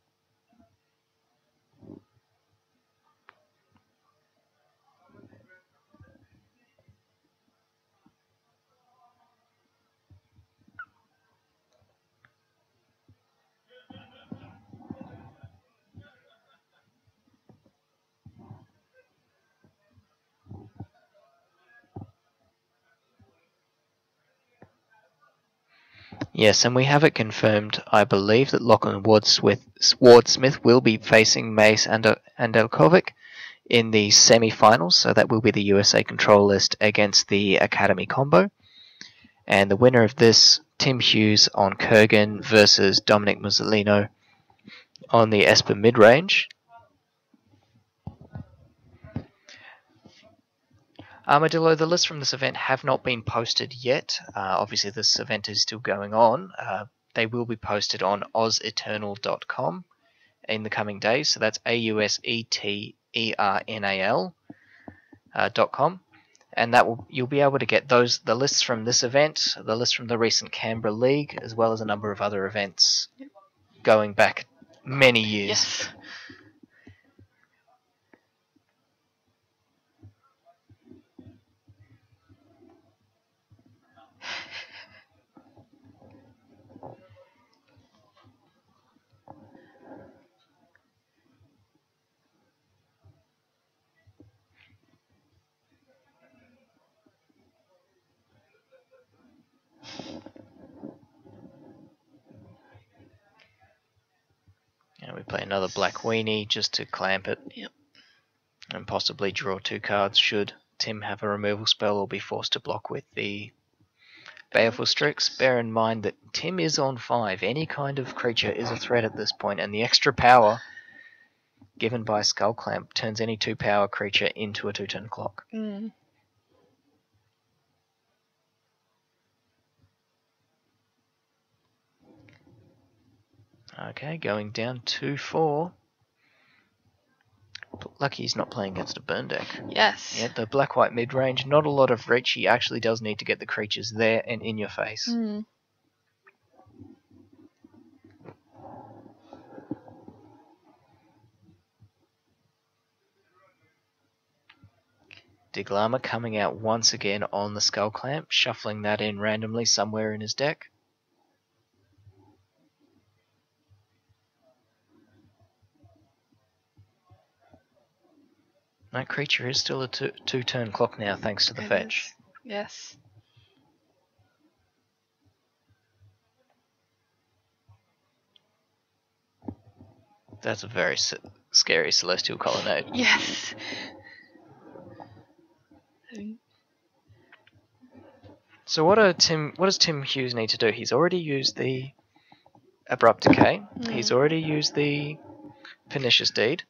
Yes, and we have it confirmed. I believe that Lachlan Ward Smith will be facing Mace and Elkovic in the semi-finals, so that will be the USA Control list against the Academy combo. And the winner of this, Tim Hughes on Kurgan versus Dominic Mussolino on the Esper mid-range. Armadillo, the lists from this event have not been posted yet. Obviously, this event is still going on. They will be posted on auseternal.com in the coming days. So that's auseternal.com. And you'll be able to get the lists from this event, the list from the recent Canberra League, as well as a number of other events going back many years. Yes. And we play another black weenie just to clamp it. Yep. And possibly draw 2 cards should Tim have a removal spell or be forced to block with the Baleful Strix. Bear in mind that Tim is on 5. Any kind of creature is a threat at this point, and the extra power given by Skull Clamp turns any 2-power creature into a 2-turn clock. Mm. Okay, going down 2-4. Lucky he's not playing against a burn deck. Yes. Yeah, the black-white mid-range, not a lot of reach. He actually does need to get the creatures there and in your face. Mm. Diglama coming out once again on the Skull Clamp, shuffling that in randomly somewhere in his deck. That creature is still a 2-turn clock now, thanks to the fetch. Yes. That's a very scary Celestial Colonnade. Yes. So what does Tim Hughes need to do? He's already used the Abrupt Decay. He's already used the Pernicious Deed.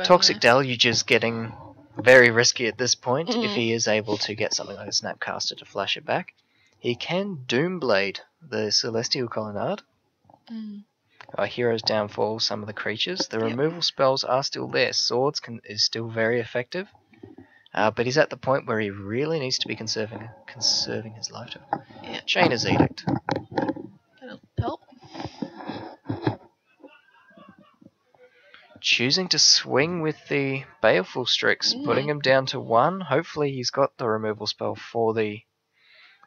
Toxic Deluge is getting very risky at this point if he is able to get something like a Snapcaster to flash it back. He can Doomblade the Celestial Colonnade. Hero's Downfall some of the creatures. The removal spells are still there. Swords is still very effective. But he's at the point where he really needs to be conserving his life total. Chainer's Edict. That'll help. Choosing to swing with the Baleful Strix, putting him down to 1. Hopefully he's got the removal spell for the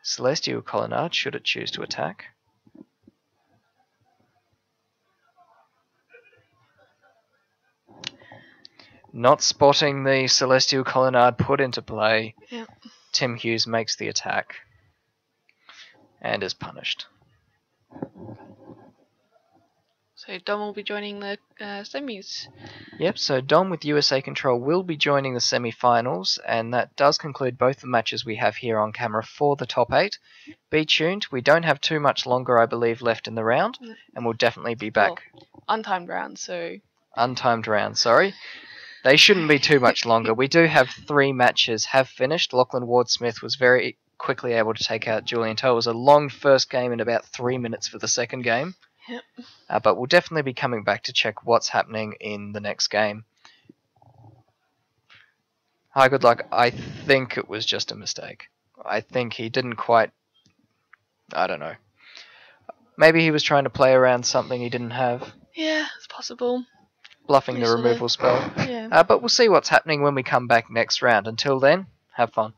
Celestial Colonnade, should it choose to attack. Not spotting the Celestial Colonnade put into play, Tim Hughes makes the attack and is punished. So Dom will be joining the semis. Yep, so Dom with USA Control will be joining the semi-finals, and that does conclude both the matches we have here on camera for the top 8. Be tuned, we don't have too much longer, I believe, left in the round, and we'll definitely be back. Untimed round, so... Untimed round, sorry. They shouldn't be too much longer. We do have 3 matches have finished. Lachlan Ward-Smith was very quickly able to take out Julian Toe. It was a long first game and about 3 minutes for the second game. Yep. But we'll definitely be coming back to check what's happening in the next game. Hi, good luck. I think it was just a mistake. I think he didn't quite... I don't know. Maybe he was trying to play around something he didn't have. Yeah, it's possible. Bluffing the removal spell. Yeah. But we'll see what's happening when we come back next round. Until then, have fun.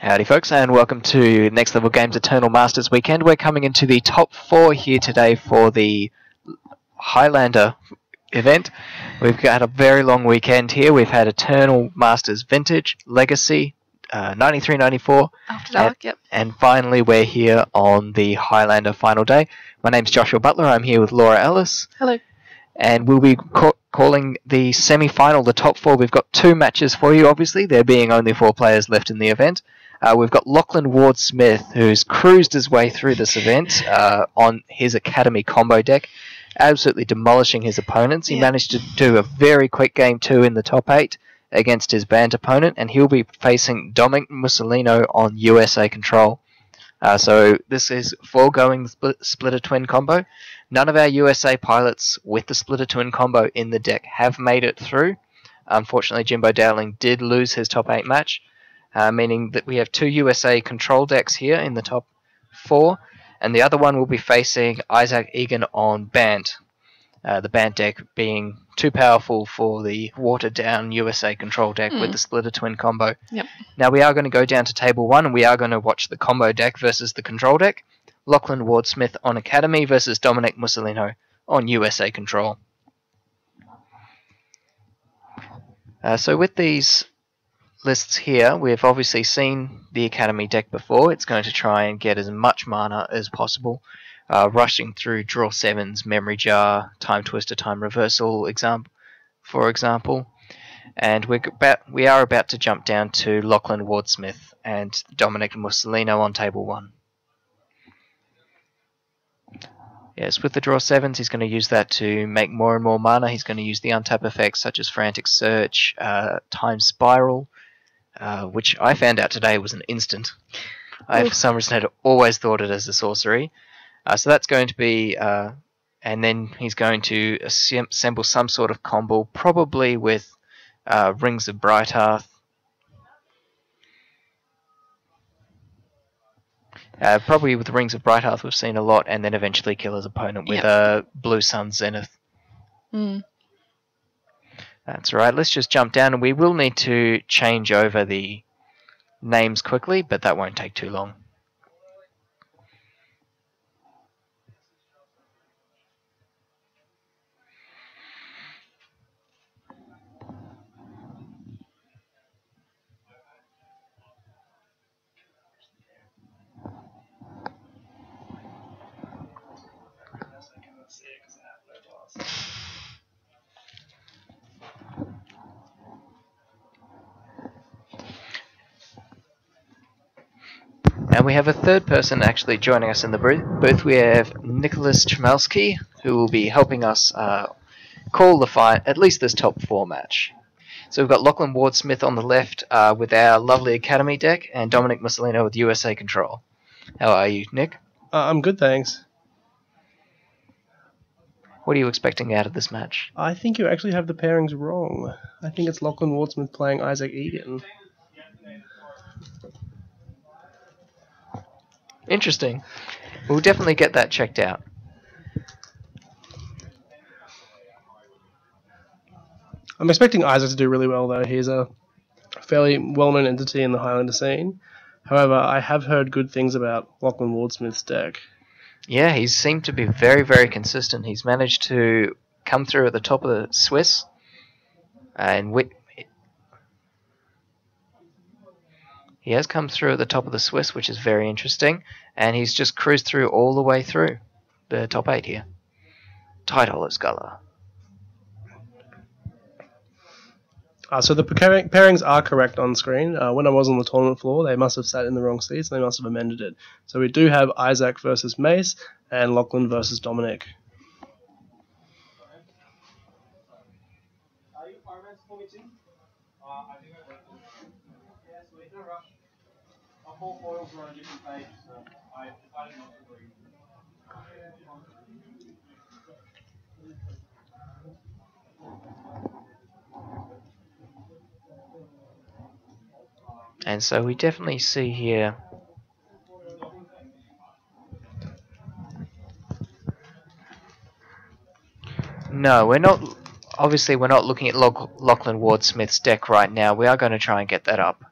Howdy folks, and welcome to Next Level Games Eternal Masters Weekend. We're coming into the top 4 here today for the Highlander event. We've got a very long weekend here. We've had Eternal Masters Vintage, Legacy, 93-94. After dark, yep. And finally we're here on the Highlander final day. My name's Joshua Butler. I'm here with Laura Ellis. Hello. And we'll be calling the semi-final, the top 4. We've got 2 matches for you, obviously, there being only 4 players left in the event. We've got Lachlan Ward-Smith, who's cruised his way through this event on his Academy combo deck, absolutely demolishing his opponents. He managed to do a very quick game 2 in the top 8 against his banned opponent, and he'll be facing Dominic Mussolino on USA control. So this is foregoing the Splitter Twin combo. None of our USA pilots with the Splitter Twin combo in the deck have made it through. Unfortunately, Jimbo Dowling did lose his top 8 match, meaning that we have 2 USA control decks here in the top 4, and the other one will be facing Isaac Egan on Bant. The Bant deck being too powerful for the watered-down USA control deck with the Splitter Twin combo. Yep. Now we are going to go down to table 1, and we are going to watch the combo deck versus the control deck. Lachlan Ward-Smith on Academy versus Dominic Mussolino on USA control. So with these lists here, we've obviously seen the Academy deck before. It's going to try and get as much mana as possible, rushing through Draw 7s, Memory Jar, Time Twister, Time Reversal, for example. And we are about to jump down to Lachlan Ward-Smith and Dominic Mussolino on table 1. Yes, with the Draw 7s, he's going to use that to make more and more mana. He's going to use the untap effects such as Frantic Search, Time Spiral, which I found out today was an instant. I, for some reason, had always thought it as a sorcery. So that's going to be... and then he's going to assemble some sort of combo, probably with Rings of Brighthearth. Probably with the Rings of Brighthearth we've seen a lot, and then eventually kill his opponent with Blue Sun Zenith. That's right, let's just jump down, and we will need to change over the names quickly, but that won't take too long. And we have a third person actually joining us in the booth. We have Nicholas Chmielewski, who will be helping us call at least this top 4 match. So we've got Lachlan Ward-Smith on the left with our lovely Academy deck, and Dominic Mussolino with USA control. How are you, Nick? I'm good, thanks. What are you expecting out of this match? I think you actually have the pairings wrong. I think it's Lachlan Ward-Smith playing Isaac Egan. Interesting. We'll definitely get that checked out. I'm expecting Isaac to do really well, though. He's a fairly well-known entity in the Highlander scene. However, I have heard good things about Lachlan Ward-Smith's deck. Yeah, he seemed to be very, very consistent. He's managed to come through at the top of the Swiss, and he has come through at the top of the Swiss, which is very interesting, and he's just cruised through all the way through the top 8 here. Tide Hollow Sculler. So the pairings are correct on screen. When I was on the tournament floor, they must have sat in the wrong seats, and they must have amended it. So we do have Isaac versus Mace, and Lachlan versus Dominic. And so we definitely see here no, we're not. Obviously, we're not looking at Lachlan Ward-Smith's deck right now. We are going to try and get that up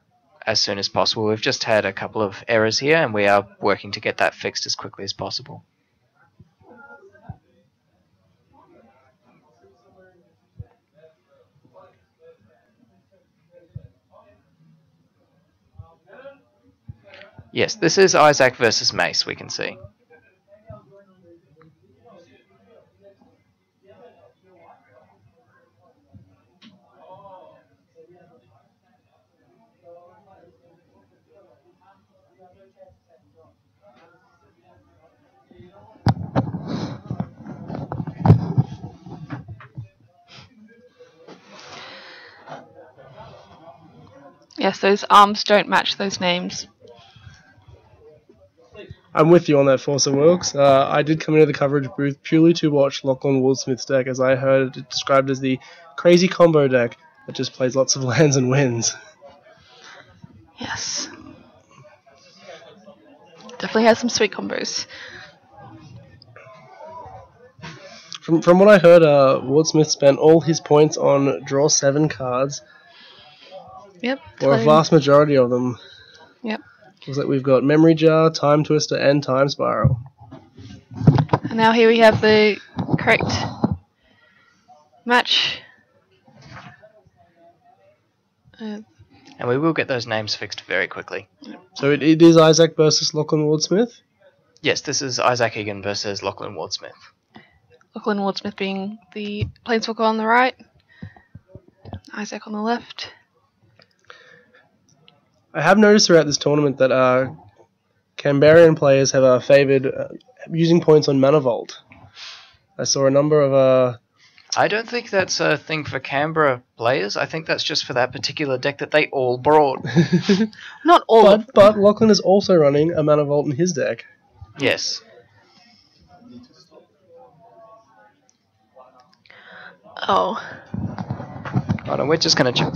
as soon as possible. We've just had a couple of errors here, and we are working to get that fixed as quickly as possible. Yes, this is Isaac versus Mace, we can see. Yes, those arms don't match those names. I'm with you on that, Forcer Wilkes. I did come into the coverage booth purely to watch Lachlan Woodsmith's deck, as I heard it described as the crazy combo deck that just plays lots of lands and wins. Yes. Definitely has some sweet combos. From what I heard, Woodsmith spent all his points on draw 7 cards, Yep. or a vast majority of them. Yep. Looks like we've got Memory Jar, Time Twister, and Time Spiral. And now here we have the correct match. And we will get those names fixed very quickly. So it is Isaac versus Lachlan Woodsmith? Yes, this is Isaac Egan versus Lachlan Woodsmith. Lachlan Woodsmith being the Planeswalker on the right, Isaac on the left. I have noticed throughout this tournament that Canberrian players have favoured using points on Mana Vault. I saw a number of... I don't think that's a thing for Canberra players. I think that's just for that particular deck that they all brought. Not all. But Lachlan is also running a Mana Vault in his deck. Yes. Oh. Oh no, we're just going to check.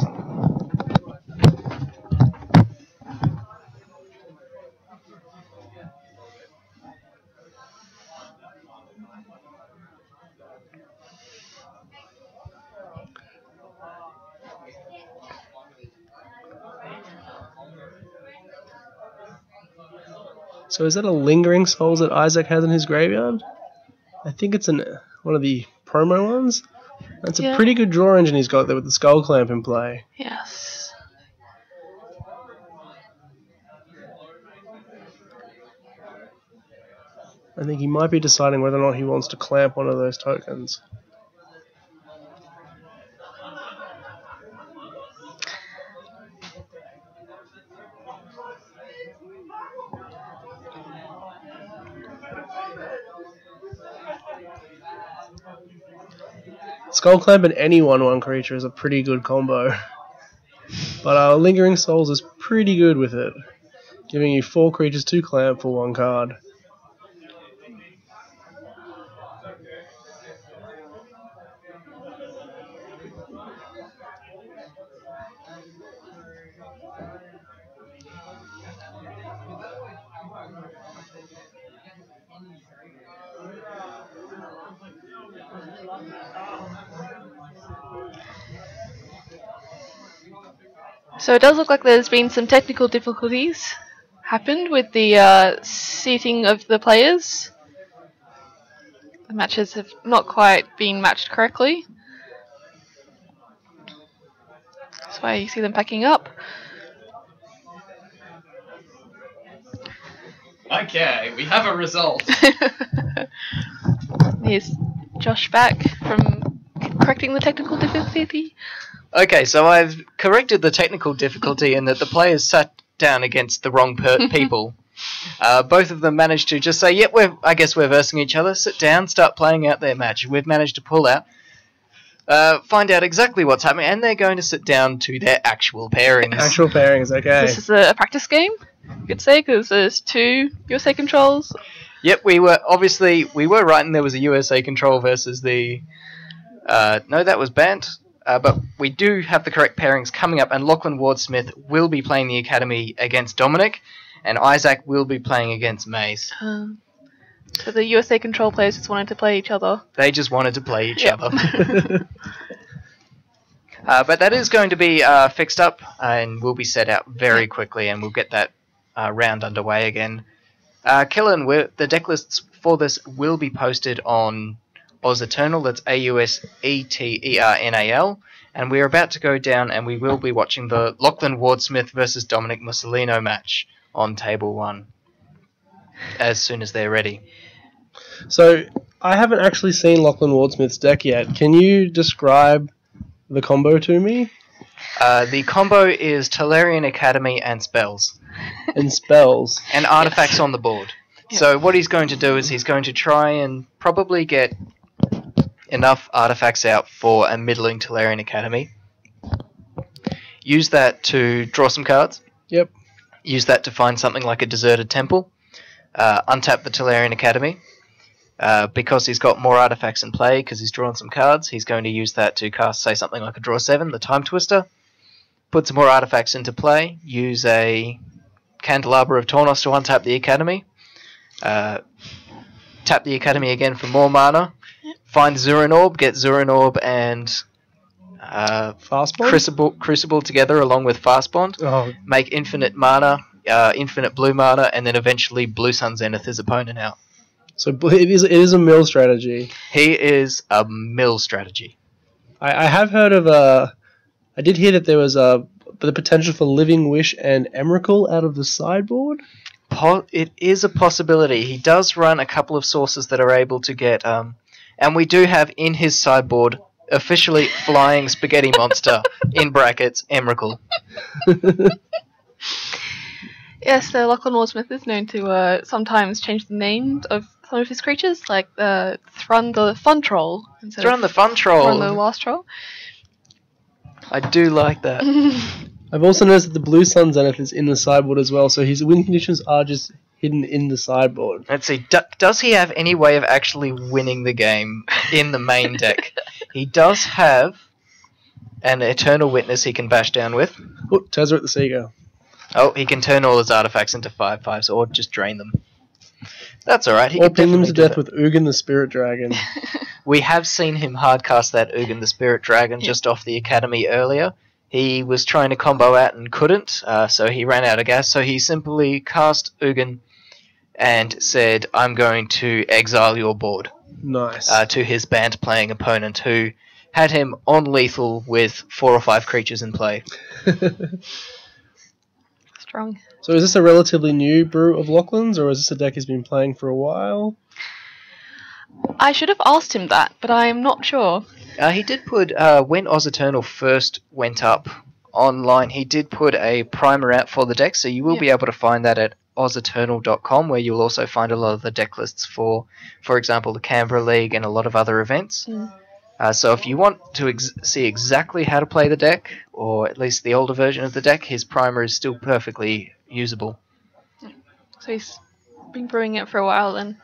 So is that a Lingering Souls that Isaac has in his graveyard? I think it's one of the promo ones. That's a pretty good draw engine he's got there with the Skull Clamp in play. Yes. I think he might be deciding whether or not he wants to clamp one of those tokens. Skull Clamp and any 1/1 creature is a pretty good combo. But Lingering Souls is pretty good with it, giving you 4 creatures to clamp for 1 card. So it does look like there's been some technical difficulties happened with the seating of the players. The matches have not quite been matched correctly. That's why you see them packing up. Okay, we have a result. Here's Josh back from correcting the technical difficulty. Okay, so I've corrected the technical difficulty in that the players sat down against the wrong people. Both of them managed to just say, yep, I guess we're versing each other, sit down, start playing out their match. We've managed to pull out, find out exactly what's happening, and they're going to sit down to their actual pairings. Actual pairings, okay. This is a practice game, you could say, because there's 2 USA controls. Yep, we were right, and there was a USA control versus the... no, that was Bant. But we do have the correct pairings coming up, and Lachlan Woodsmith will be playing the Academy against Dominic, and Isaac will be playing against Mace. So the USA control players just wanted to play each other. They just wanted to play each other. But that is going to be fixed up and will be set out very quickly, and we'll get that round underway again. Killen, the deck lists for this will be posted on Oz Eternal. That's AUSETERNAL. And we are about to go down, and we will be watching the Lachlan Wardsmith versus Dominic Mussolino match on Table 1 as soon as they're ready. So, I haven't actually seen Lachlan Wardsmith's deck yet. Can you describe the combo to me? The combo is Tolarian Academy and spells. And spells. And artifacts on the board. Yep. So what he's going to do is he's going to try and probably get enough artifacts out for a middling Tolarian Academy. Use that to draw some cards. Yep. Use that to find something like a deserted temple. Untap the Tolarian Academy. Because he's got more artifacts in play, because he's drawn some cards, he's going to use that to cast, say, something like a Draw 7, the Time Twister. Put some more artifacts into play. Use a Candelabra of Tornos to untap the Academy. Tap the Academy again for more mana. Find Zurin Orb, get Zurin Orb and Fastbond? Crucible together along with Fastbond. Oh. Make infinite mana, infinite blue mana, and then eventually Blue Sun Zenith his opponent out. So it is a mill strategy. He is a mill strategy. I have heard of I did hear that there was the potential for Living Wish and Emrakul out of the sideboard. It is a possibility. He does run a couple of sources that are able to get, and we do have in his sideboard officially Flying Spaghetti Monster in brackets Emrakul. Yes, so Lachlan Wardsmith is known to sometimes change the names of some of his creatures, like Thrun the Fun Troll instead Thrun of the Fun Troll. Thrun the Last Troll. I do like that. I've also noticed that the Blue Sun Zenith is in the sideboard as well, so his win conditions are just hidden in the sideboard. Let's see, does he have any way of actually winning the game in the main deck? He does have an Eternal Witness he can bash down with. Oh, Tezzeret the Seagull. Oh, he can turn all his artifacts into 5/5s or just drain them. That's alright. Or pin them to death with Ugin the Spirit Dragon. We have seen him hardcast that Ugin the Spirit Dragon just off the Academy earlier. He was trying to combo out and couldn't, so he ran out of gas. So he simply cast Ugin and said, I'm going to exile your board. Nice. To his band playing opponent, who had him on lethal with 4 or 5 creatures in play. Strong. So is this a relatively new brew of Lachlan's, or is this a deck he's been playing for a while? I should have asked him that, but I am not sure. He did put, when Oz Eternal first went up online, he did put a primer out for the deck, so you will be able to find that at ozeternal.com, where you'll also find a lot of the deck lists for example, the Canberra League and a lot of other events. So if you want to see exactly how to play the deck, or at least the older version of the deck, his primer is still perfectly usable. So he's been brewing it for a while then.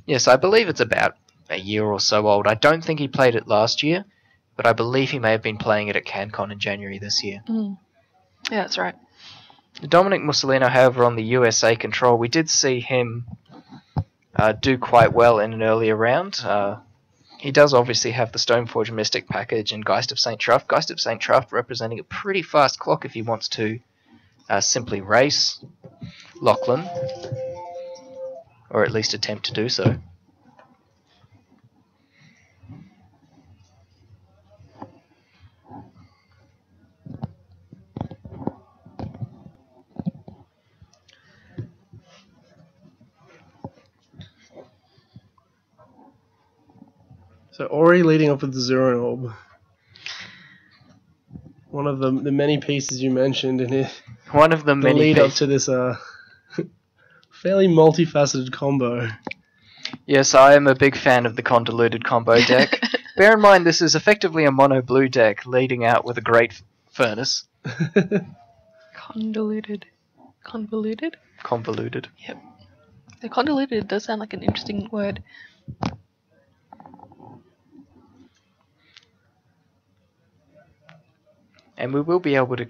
Yes, I believe it's about a year or so old. I don't think he played it last year, but I believe he may have been playing it at CanCon in January this year. Yeah, that's right. Dominic Mussolino, however, on the USA control, we did see him do quite well in an earlier round. He does obviously have the Stoneforge Mystic package and Geist of St. Truft. Geist of St. Truft representing a pretty fast clock if he wants to simply race Lachlan, or at least attempt to do so. So already leading off with the Zurin Orb. One of the many pieces you mentioned in it. One of the many lead up to this fairly multifaceted combo. Yes, I am a big fan of the convoluted combo deck. Bear in mind, this is effectively a mono blue deck leading out with a great furnace. Convoluted. Convoluted? Convoluted. Yep. The convoluted does sound like an interesting word. And we will be able to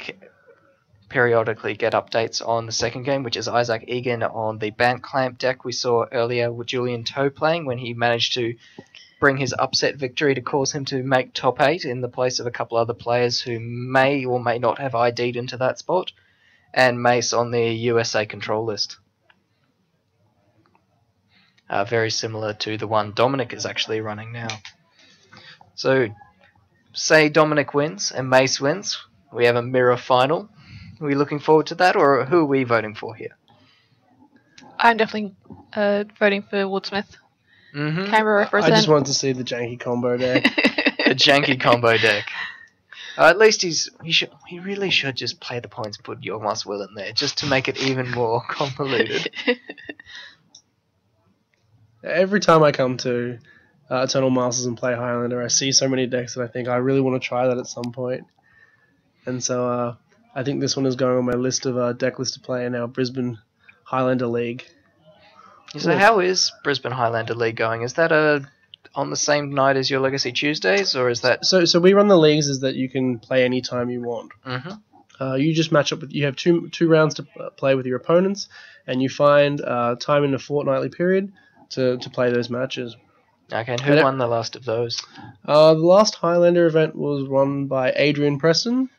periodically get updates on the second game, which is Isaac Egan on the Bant Clamp deck we saw earlier with Julian Toe playing when he managed to bring his upset victory to cause him to make top 8 in the place of a couple other players who may or may not have ID'd into that spot, and Mace on the USA control list. Very similar to the one Dominic is actually running now. So, say Dominic wins and Mace wins, we have a mirror final. Are we looking forward to that, or who are we voting for here? I'm definitely voting for Woodsmith. Canberra represent. I just wanted to see the janky combo deck. The janky combo deck. At least he really should just play the points and put Your Must Will in there, just to make it even more convoluted. Every time I come to Eternal Masters and play Highlander, I see so many decks that I think I really want to try that at some point. And so I think this one is going on my list of deck list to play in our Brisbane Highlander League. So how is Brisbane Highlander League going? Is that on the same night as your Legacy Tuesdays, or is that... So we run the leagues is that you can play any time you want. Mm-hmm. You just match up with... You have two rounds to play with your opponents, and you find time in a fortnightly period to play those matches. Okay, and who won the last of those? The last Highlander event was run by Adrian Preston,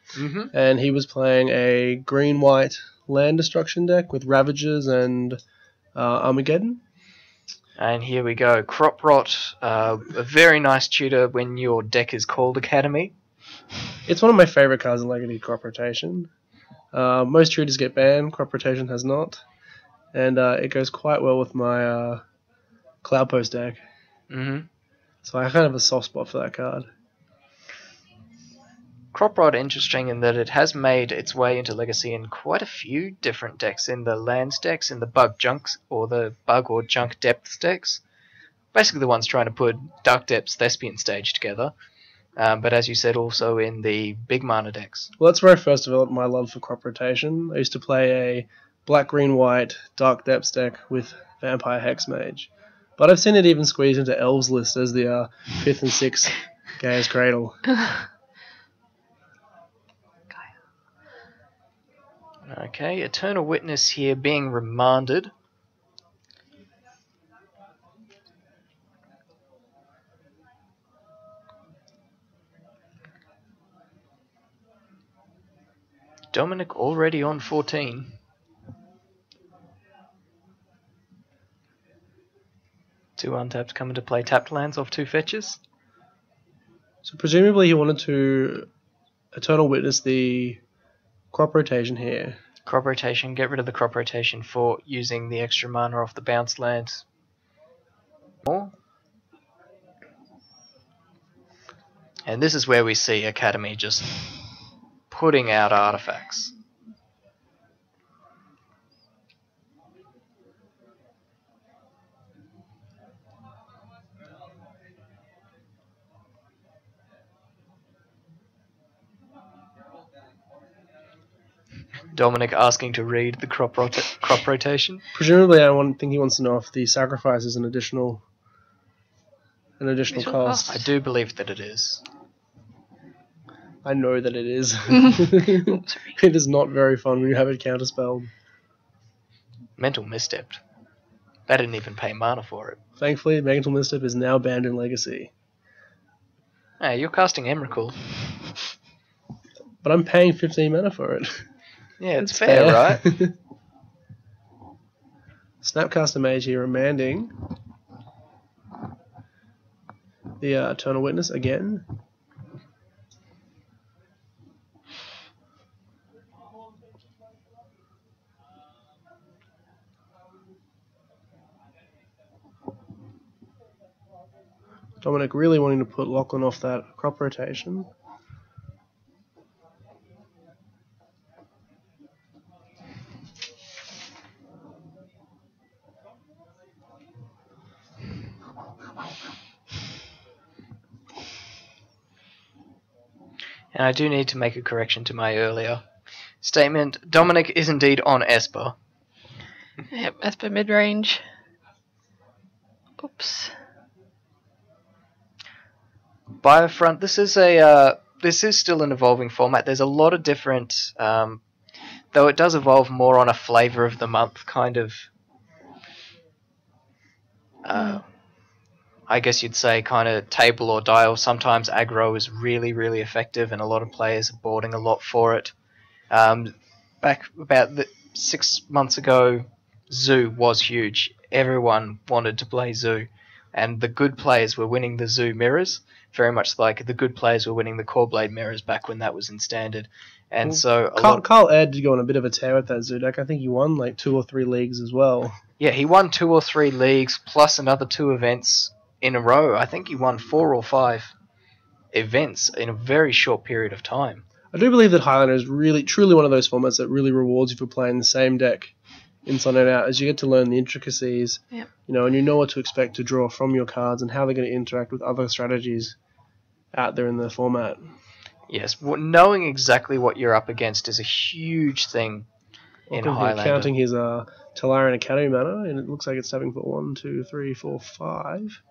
and he was playing a green-white land destruction deck with Ravagers and Armageddon. And here we go. Crop Rot, a very nice tutor when your deck is called Academy. It's one of my favourite cards in Legacy Crop Rotation. Most tutors get banned, Crop Rotation has not. And it goes quite well with my Cloud Post deck. So I kind of have a soft spot for that card. Crop Rot interesting in that it has made its way into Legacy in quite a few different decks. In the lands decks, in the bug or junk depths decks. Basically the ones trying to put Dark Depths Thespian Stage together. But as you said, also in the big mana decks. Well, that's where I first developed my love for Crop Rotation. I used to play a black, green, white Dark Depths deck with Vampire Hexmage. But I've seen it even squeezed into Elves list as the 5th and 6th Gaia's Cradle. Okay, Eternal Witness here being remanded. Dominic already on 14. Two untapped coming to play tapped lands off 2 fetches. So presumably he wanted to Eternal Witness the Crop Rotation here. Crop Rotation, get rid of the Crop Rotation for using the extra mana off the bounce land. More. And this is where we see Academy just putting out artifacts. Dominic asking to read the crop rotation. Presumably, think he wants to know if the sacrifice is an additional cost. I do believe that it is. I know that it is. It is not very fun when you have it counterspelled. Mental Misstep. They didn't even pay mana for it. Thankfully, Mental Misstep is now banned in Legacy. Hey, you're casting Emrakul. But I'm paying 15 mana for it. Yeah, it's fair, right? Snapcaster Mage here remanding the Eternal Witness again. Dominic really wanting to put Lachlan off that crop rotation. And I do need to make a correction to my earlier statement. Dominic is indeed on Esper. Yep, Esper mid-range. Oops. Biofront, this is still an evolving format. There's a lot of different, though it does evolve more on a flavour of the month kind of I guess you'd say, kind of table or dial. Sometimes aggro is really, really effective, and a lot of players are boarding a lot for it. Back about 6 months ago, Zoo was huge. Everyone wanted to play Zoo, and the good players were winning the Zoo mirrors, very much like the good players were winning the Core Blade mirrors back when that was in Standard. And so Carl Ed did go on a bit of a tear with that Zoo deck. I think he won like 2 or 3 leagues as well. Yeah, he won 2 or 3 leagues plus another 2 events in a row. I think he won 4 or 5 events in a very short period of time. I do believe that Highlander is really, truly one of those formats that really rewards you for playing the same deck inside and out, as you get to learn the intricacies, Yep. and you know what to expect to draw from your cards and how they're going to interact with other strategies out there in the format. Yes, knowing exactly what you're up against is a huge thing in Highlander. Counting his Talarian Academy mana, and it looks like it's tapping for 1, 2, 3, 4, 5.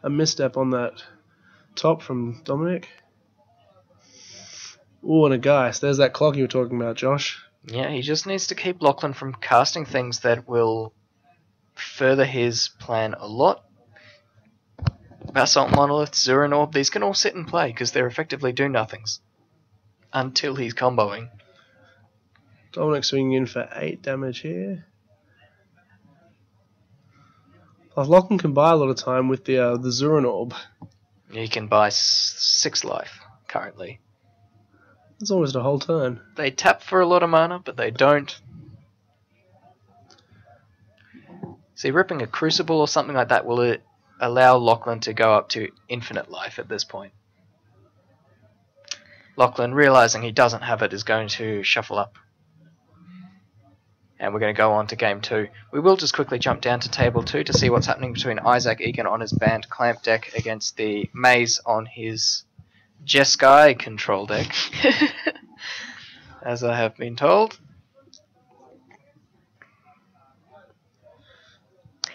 A misstep on that top from Dominic. Ooh, and a Geist. There's that clock you were talking about, Josh. Yeah, he just needs to keep Lachlan from casting things that will further his plan a lot. Basalt Monolith, Zuran Orb, these can all sit and play because they're effectively do-nothings until he's comboing. Dominic swinging in for 8 damage here. Plus, Lachlan can buy a lot of time with the Zuran Orb. He can buy 6 life currently. That's almost a whole turn. They tap for a lot of mana, but they don't. See, ripping a Crucible or something like that will allow Lachlan to go up to infinite life at this point. Lachlan, realising he doesn't have it, is going to shuffle up. And we're going to go on to game 2. We will just quickly jump down to table 2 to see what's happening between Isaac Egan on his banned Clamp deck against the Maze on his Jeskai control deck, as I have been told.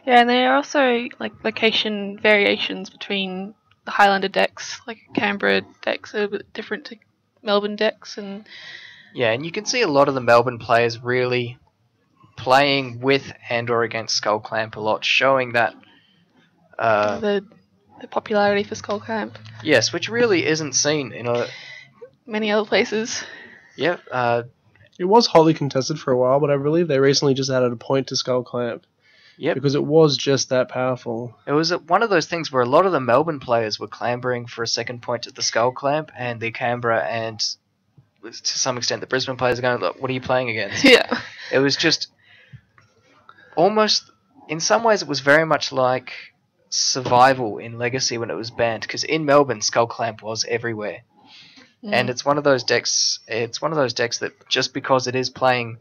Yeah, and there are also like location variations between the Highlander decks. Like Canberra decks are a bit different to Melbourne decks, and yeah, and you can see a lot of the Melbourne players really playing with and or against Skull Clamp a lot, showing that the popularity for Skull Clamp. Yes, which really isn't seen in many other places. Yeah, it was hotly contested for a while, but I believe they recently just added a point to Skull Clamp. Yep. Because it was just that powerful. It was one of those things where a lot of the Melbourne players were clambering for a second point to the Skull Clamp, and the Canberra and to some extent the Brisbane players are going, look, what are you playing against? Yeah. It was just almost, in some ways it was very much like Survival in Legacy when it was banned, because in Melbourne Skull Clamp was everywhere. And it's one of those decks that just because it is playing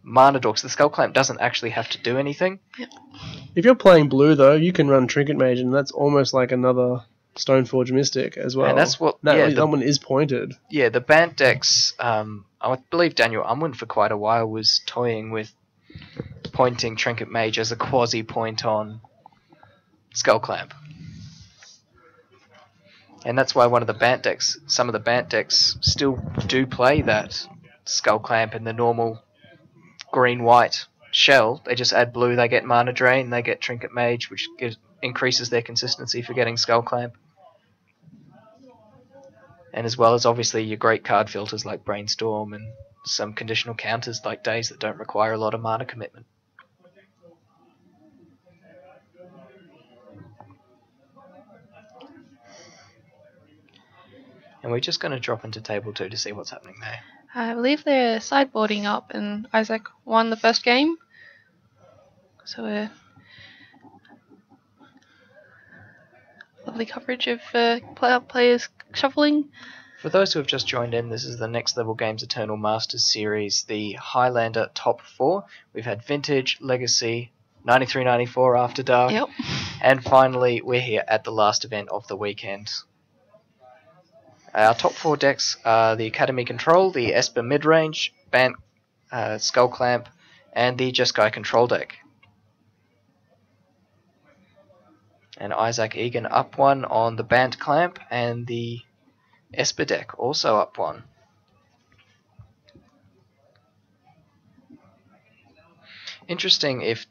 mana dorks, the Skull Clamp doesn't actually have to do anything. Yep. If you're playing blue though, you can run Trinket Mage, and that's almost like another Stoneforge Mystic as well. And that's what that one is pointed. Yeah, the banned decks, I believe Daniel Unwin for quite a while was toying with pointing Trinket Mage as a quasi point on Skull Clamp. And that's why some of the banned decks still do play that Skull Clamp in the normal green-white shell. They just add blue, they get Mana Drain, they get Trinket Mage, which increases their consistency for getting Skull Clamp. And as well as obviously your great card filters like Brainstorm and some conditional counters like Days that don't require a lot of mana commitment. And we're just going to drop into table 2 to see what's happening there. I believe they're sideboarding up, and Isaac won the first game. So lovely coverage of players shuffling. For those who have just joined in, this is the Next Level Games Eternal Masters series, the Highlander Top 4. We've had Vintage, Legacy, 93-94 After Dark, Yep. And finally we're here at the last event of the weekend. Our top 4 decks are the Academy Control, the Esper Midrange, Bant, Skull Clamp, and the Jeskai Control deck. And Isaac Egan up 1 on the Bant Clamp, and the Esper deck also up 1. Interesting if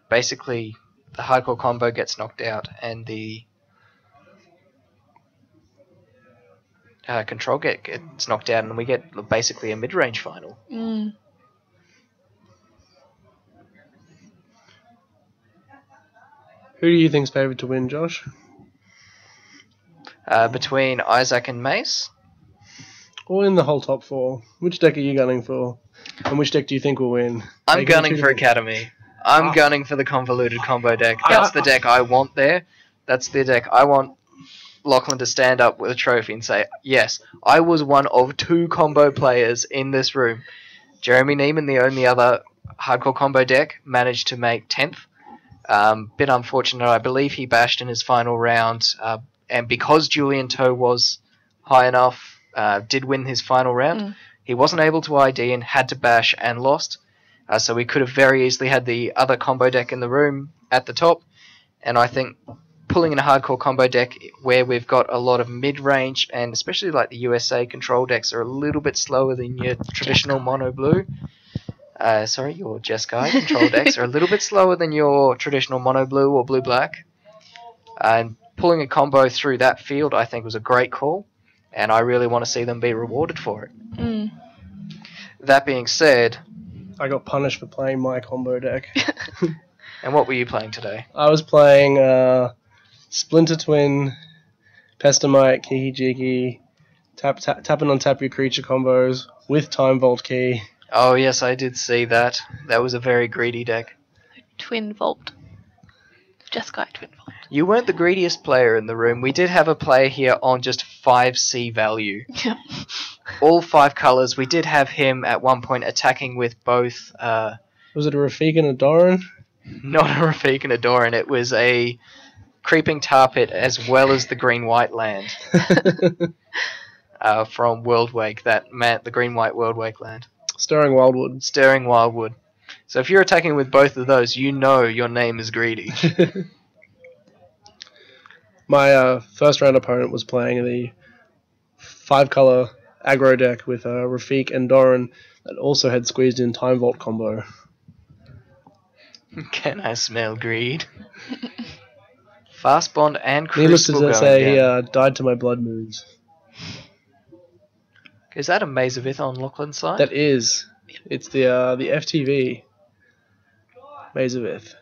basically the hardcore combo gets knocked out and the control gets knocked out, and we get basically a mid-range final. Mm. Who do you think's favourite to win, Josh? Between Isaac and Mace. Or in the whole top 4? Which deck are you gunning for? And which deck do you think will win? I'm gunning for Academy. I'm gunning for the convoluted combo deck. That's the deck I want there. That's the deck I want Lachlan to stand up with a trophy and say, yes, I was one of 2 combo players in this room. Jeremy Neiman, the only other hardcore combo deck, managed to make 10th. Bit unfortunate, I believe he bashed in his final round, and because Julian Toe was high enough, did win his final round. He wasn't able to ID and had to bash and lost. So we could have very easily had the other combo deck in the room at the top. And I think pulling in a hardcore combo deck where we've got a lot of mid-range, and especially like the USA control decks are a little bit slower than your traditional mono blue. Your Jeskai control decks are a little bit slower than your traditional mono blue or blue black. And pulling a combo through that field I think was a great call. And I really want to see them be rewarded for it. That being said, I got punished for playing my combo deck. And what were you playing today? I was playing Splinter Twin, Pestamite, Kiki Jiki, tap and untap your creature combos with Time Vault Key. Oh yes, I did see that. That was a very greedy deck. Twin Vault. Jeskai Twin Vault. You weren't the greediest player in the room. We did have a player here on just 5C value. Yeah. All 5 colours. We did have him at one point attacking with both... Was it a Rafik and a Doran? Not a Rafik and a Doran. It was a Creeping Tar Pit as well as the green-white land. From Worldwake. The green-white Worldwake land. Stirring Wildwood. Stirring Wildwood. So if you're attacking with both of those, you know your name is greedy. My first round opponent was playing the 5-color aggro deck with Rafik and Doran that also had squeezed in Time Vault combo. Can I smell greed? Fast Bond and Needless Crucible to going say, down. he died to my blood moons. Is that a Maze of Ith on Lachlan's side? That is. It's the FTV. Maze of Ith.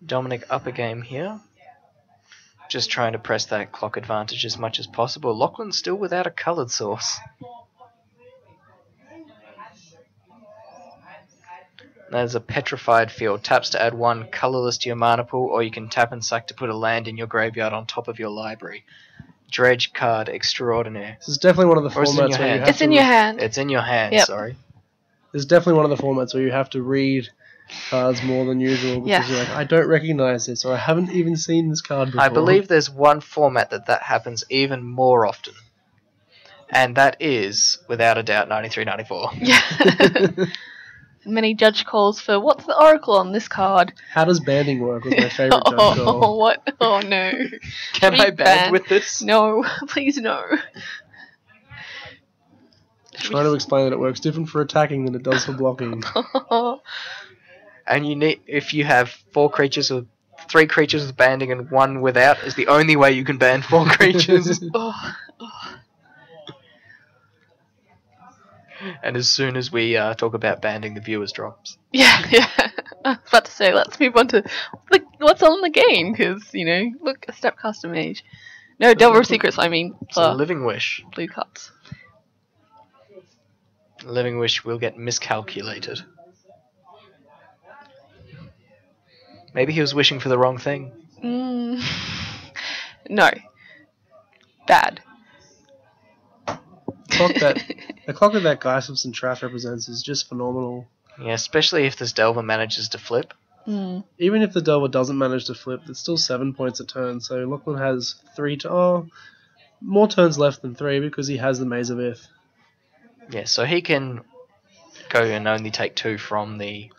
Dominic up a game here. Just trying to press that clock advantage as much as possible. Lachlan's still without a coloured source. There's a petrified field. Taps to add 1 colourless to your mana pool, or you can tap and sack to put a land in your graveyard on top of your library. Dredge card extraordinaire. This is definitely one of the Or is it in formats your where you hand? have It's to in your hand. It's in your hand, Yep. sorry. This is definitely one of the formats where you have to read cards more than usual because Yeah. you're like, I don't recognize this, or I haven't even seen this card before. I believe there's one format that happens even more often. And that is, without a doubt, 93-94. Yeah. Many judge calls for what's the oracle on this card? How does banding work was my favorite judge call. What? Oh no. Can I band with this? No, please no. Trying to explain that it works different for attacking than it does for blocking. And you need, if you have 4 creatures or 3 creatures with banding and 1 without, is the only way you can ban 4 creatures. Oh. And as soon as we talk about banding, the viewers drops. Yeah. I was about to say, let's move on to what's on the game, because, look, a Stepcaster Mage. No, Delver of Secrets, I mean, It's a Living Wish. blue cards. Living Wish will get miscalculated. Maybe he was wishing for the wrong thing. No. Bad. The clock that Geisels and Traff represents is just phenomenal. Yeah, especially if this Delver manages to flip. Even if the Delver doesn't manage to flip, it's still 7 points a turn, so Lachlan has more turns left than 3 because he has the Maze of Ith. Yeah, so he can go and only take 2 from the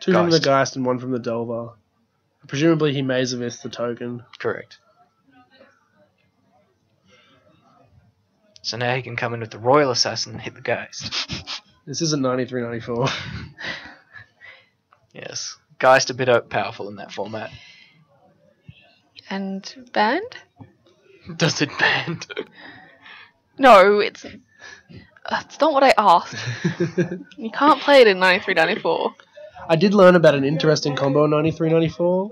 2 from the Geist. Geist and 1 from the Delver. Presumably he Mazavith the token. Correct. So now he can come in with the Royal Assassin and hit the Geist. This isn't 93-94. Yes. Geist a bit powerful in that format. And banned? Does it band? No, it's not what I asked. You can't play it in 93-94. I did learn about an interesting combo in 93-94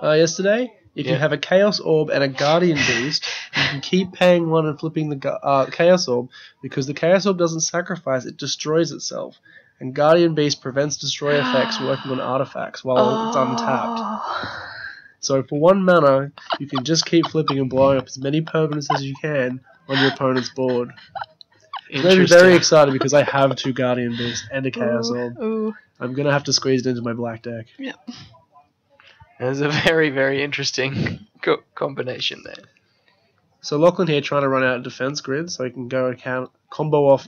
yesterday. If you have a Chaos Orb and a Guardian Beast, you can keep paying one and flipping the Chaos Orb, because the Chaos Orb doesn't sacrifice, it destroys itself. And Guardian Beast prevents destroy effects working on artifacts while it's untapped. So for 1 mana, you can just keep flipping and blowing up as many permanents as you can on your opponent's board. It made me very excited because I have 2 Guardian Beasts and a Chaos Orb. Ooh. I'm going to have to squeeze it into my black deck. Yeah. There's a very, very interesting combination there. So Lachlan here trying to run out a defense grid so he can go and combo off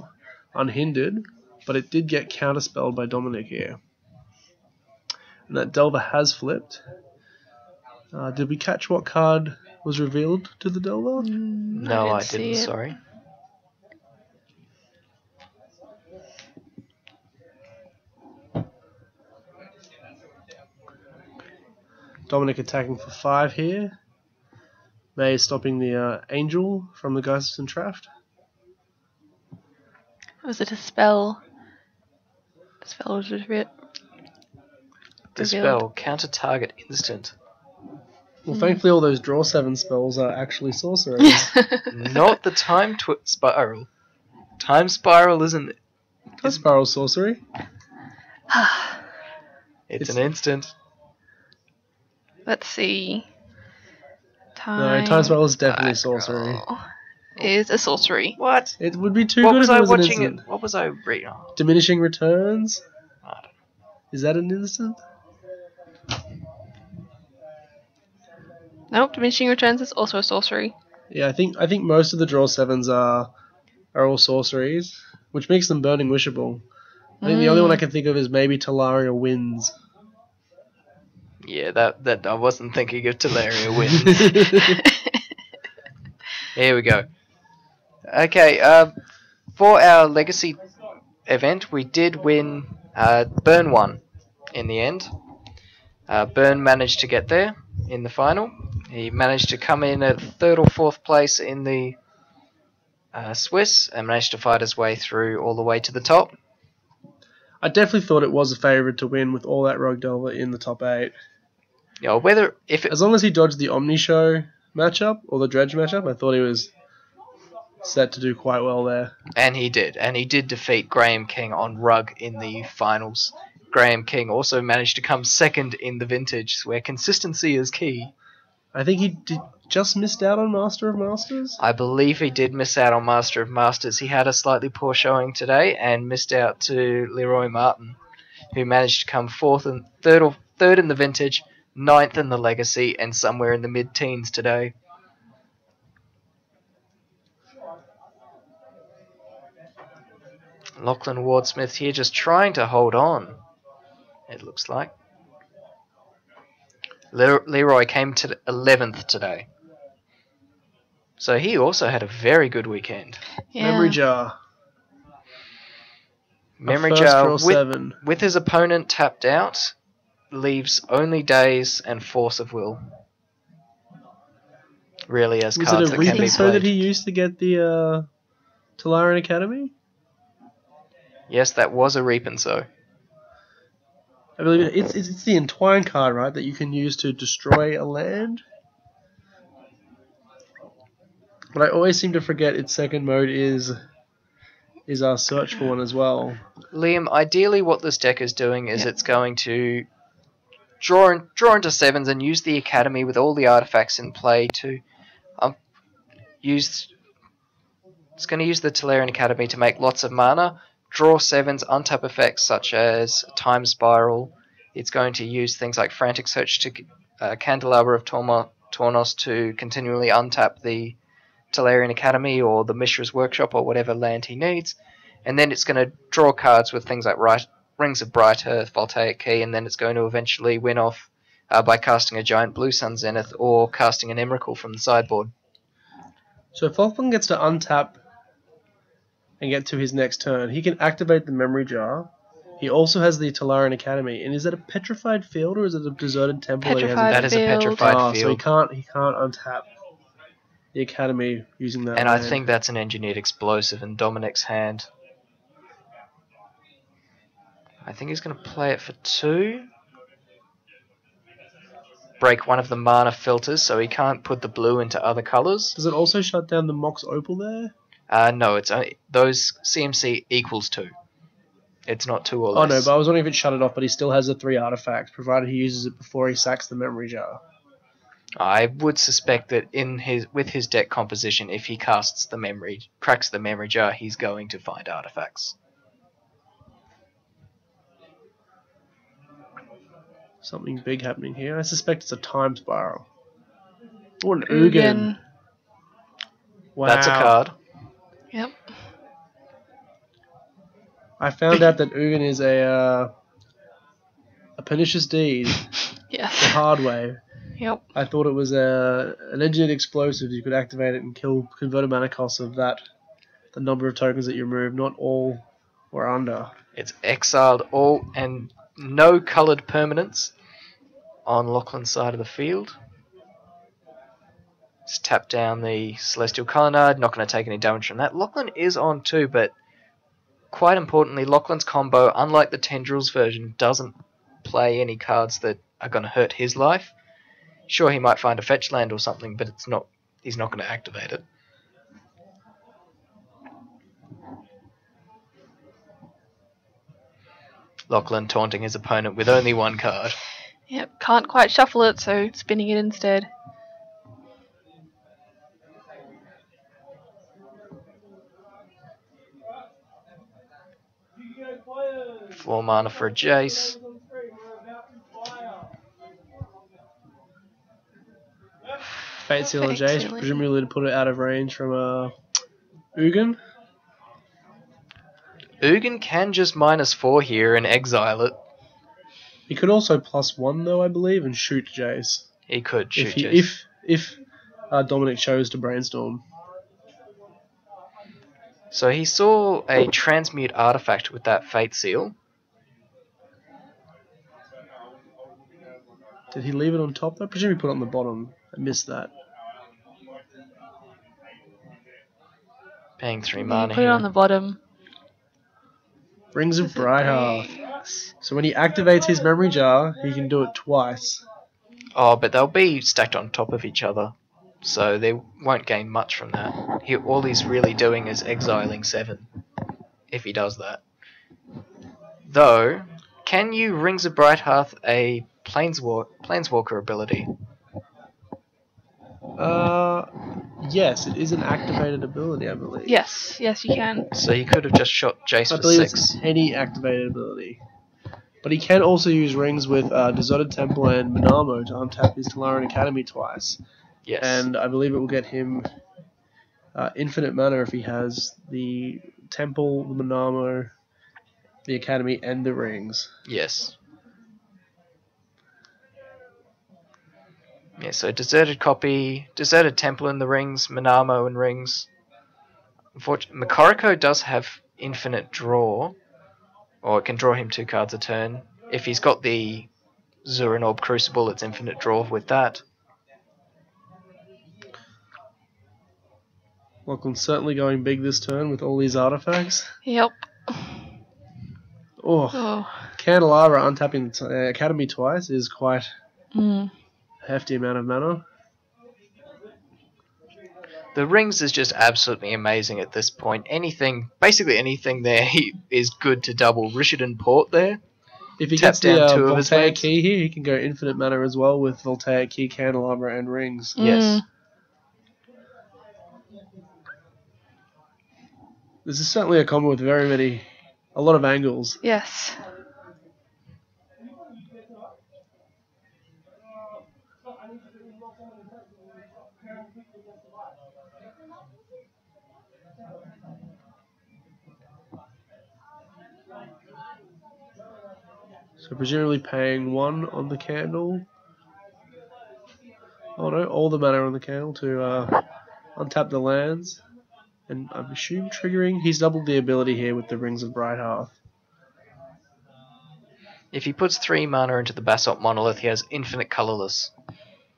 unhindered, but it did get counterspelled by Dominic here. And that Delver has flipped. Did we catch what card was revealed to the Delver? No, I didn't, sorry. Dominic attacking for 5 here. May stopping the Angel from the Geist and Traft. Was it a spell? A spell was revealed. Dispel, counter target instant. Well, thankfully all those draw 7 spells are actually sorceries. Not the time spiral. Time spiral isn't it? Is Spiral sorcery? It's an instant. Let's see. No, Time Spiral is definitely sorcery. Is a sorcery. What? It would be too What good was if it I was an watching instant. it? What was I reading? Oh, Diminishing Returns? I don't know. Is that an instant? Nope, Diminishing Returns is also a sorcery. Yeah, I think most of the draw 7s are all sorceries, which makes them Burning Wishable. I think the only one I can think of is maybe Talaria Winds. Yeah, that I wasn't thinking of Talaria Winds. Here we go. Okay, for our Legacy event, we did win Burn 1 in the end. Burn managed to get there in the final. He managed to come in at 3rd or 4th place in the Swiss and managed to fight his way through all the way to the top. I definitely thought it was a favourite to win with all that Rogue Delver in the top 8. Yeah, as long as he dodged the Omni Show matchup or the Dredge matchup, I thought he was set to do quite well there. And he did defeat Graham King on Rug in the finals. Graham King also managed to come 2nd in the Vintage, where consistency is key. I think he just missed out on Master of Masters. I believe he did miss out on Master of Masters. He had a slightly poor showing today and missed out to Leroy Martin, who managed to come 4th and 3rd in the Vintage, 9th in the Legacy, and somewhere in the mid-teens today. Lachlan Wardsmith here just trying to hold on, it looks like. Leroy came to 11th today. So he also had a very good weekend. Yeah. Memory Jar. Memory First Jar, roll 7. with his opponent tapped out, leaves only Daze and Force of Will. Really, as Was cards it a that can be Reaping So that played. he used to get the Talarian Academy? Yes, that was a Reap and So. I believe it's the Entwine card, right, that you can use to destroy a land? But I always seem to forget its second mode is our search for one as well. Liam, ideally what this deck is doing is it's going to draw into 7s and use the Academy with all the artifacts in play to use... It's going to use the Talarian Academy to make lots of mana, draw 7s, untap effects such as Time Spiral. It's going to use things like Frantic Search to Candelabra of Tornos to continually untap the Talarian Academy or the Mishra's Workshop or whatever land he needs. And then it's going to draw cards with things like Rings of Bright Earth, Voltaic Key, and then it's going to eventually win off by casting a giant blue sun zenith or casting an Emrakul from the sideboard. So if Lachlan gets to untap and get to his next turn, he can activate the memory jar. He also has the Tolarian Academy. And is that a petrified field or is it a deserted temple Petrified that That he is a field. petrified has? field. So he can't untap the Academy using that And I land. think that's an engineered explosive in Dominic's hand. I think he's going to play it for 2. Break one of the mana filters so he can't put the blue into other colours. Does it also shut down the Mox Opal there? No, it's only those CMC equals 2. It's not 2 or less. Oh no, but I was wondering if it shut it off, but he still has the 3 artifacts, provided he uses it before he sacks the memory jar. I would suspect that with his deck composition, if he cracks the memory jar, he's going to find artifacts. Something big happening here. I suspect it's a time spiral. Oh, an Ugin. Wow. That's a card. Yep. I found out that Ugin is a pernicious deed the Yes. hard way. Yep. I thought it was an engineered explosive. You could activate it and convert a mana cost of that, the number of tokens that you remove. Not all were under. It's exiled all and no coloured permanents on Lachlan's side of the field. Just tap down the Celestial Colonnade, not going to take any damage from that. Lachlan is on 2, but quite importantly, Lachlan's combo, unlike the Tendrils version, doesn't play any cards that are going to hurt his life. Sure, he might find a fetch land or something, but he's not going to activate it. Lachlan taunting his opponent with only 1 card. Yep. Can't quite shuffle it, so spinning it instead. Four mana for a Jace. Fate Seal and Fate Jace, Sealing. presumably to put it out of range from Ugin. Ugin can just -4 here and exile it. He could also +1 though, I believe, and shoot Jace. He could shoot Jace. If Dominic chose to brainstorm. So he saw a transmute artifact with that Fate Seal. Did he leave it on top though? I presume he put it on the bottom. I missed that. Paying 3 You mana put it here. on the bottom. Rings of Is it Brighthearth. rings? So when he activates his memory jar, he can do it twice. Oh, but they'll be stacked on top of each other. So they won't gain much from that. All he's really doing is exiling 7. If he does that. Though, can you Rings of Brighthearth a Planeswalker ability? Yes, it is an activated ability, I believe. Yes. Yes, you can. So he could have just shot Jace I for believe 6. it's any activated ability. But he can also use rings with Deserted Temple and Minamo to untap his Tolarian Academy twice. Yes. And I believe it will get him infinite mana if he has the Temple, the Minamo, the Academy, and the rings. Yes. Yeah, so Deserted Copy, Deserted Temple and the rings, Minamo and rings. Unfortunately, Makoriko does have infinite draw, or it can draw him 2 cards a turn. If he's got the Zuran Orb Crucible, it's infinite draw with that. Lachlan's certainly going big this turn with all these artifacts. Yep. Oh, Oh. Candelabra untapping Academy twice is quite Mm. a hefty amount of mana. The rings is just absolutely amazing at this point. Basically anything there is good to double. Rishadan Port there. If he Tap gets the down 2 of his Voltaic lands. Key here, he can go infinite mana as well with Voltaic Key, Candelabra, and rings. Yes. This is certainly a combo with a lot of angles. Yes. So presumably paying 1 on the candle. Oh no, all the mana on the candle to untap the lands. And I assume triggering. He's doubled the ability here with the Rings of Bright Hearth. If he puts 3 mana into the Basalt Monolith, he has infinite colorless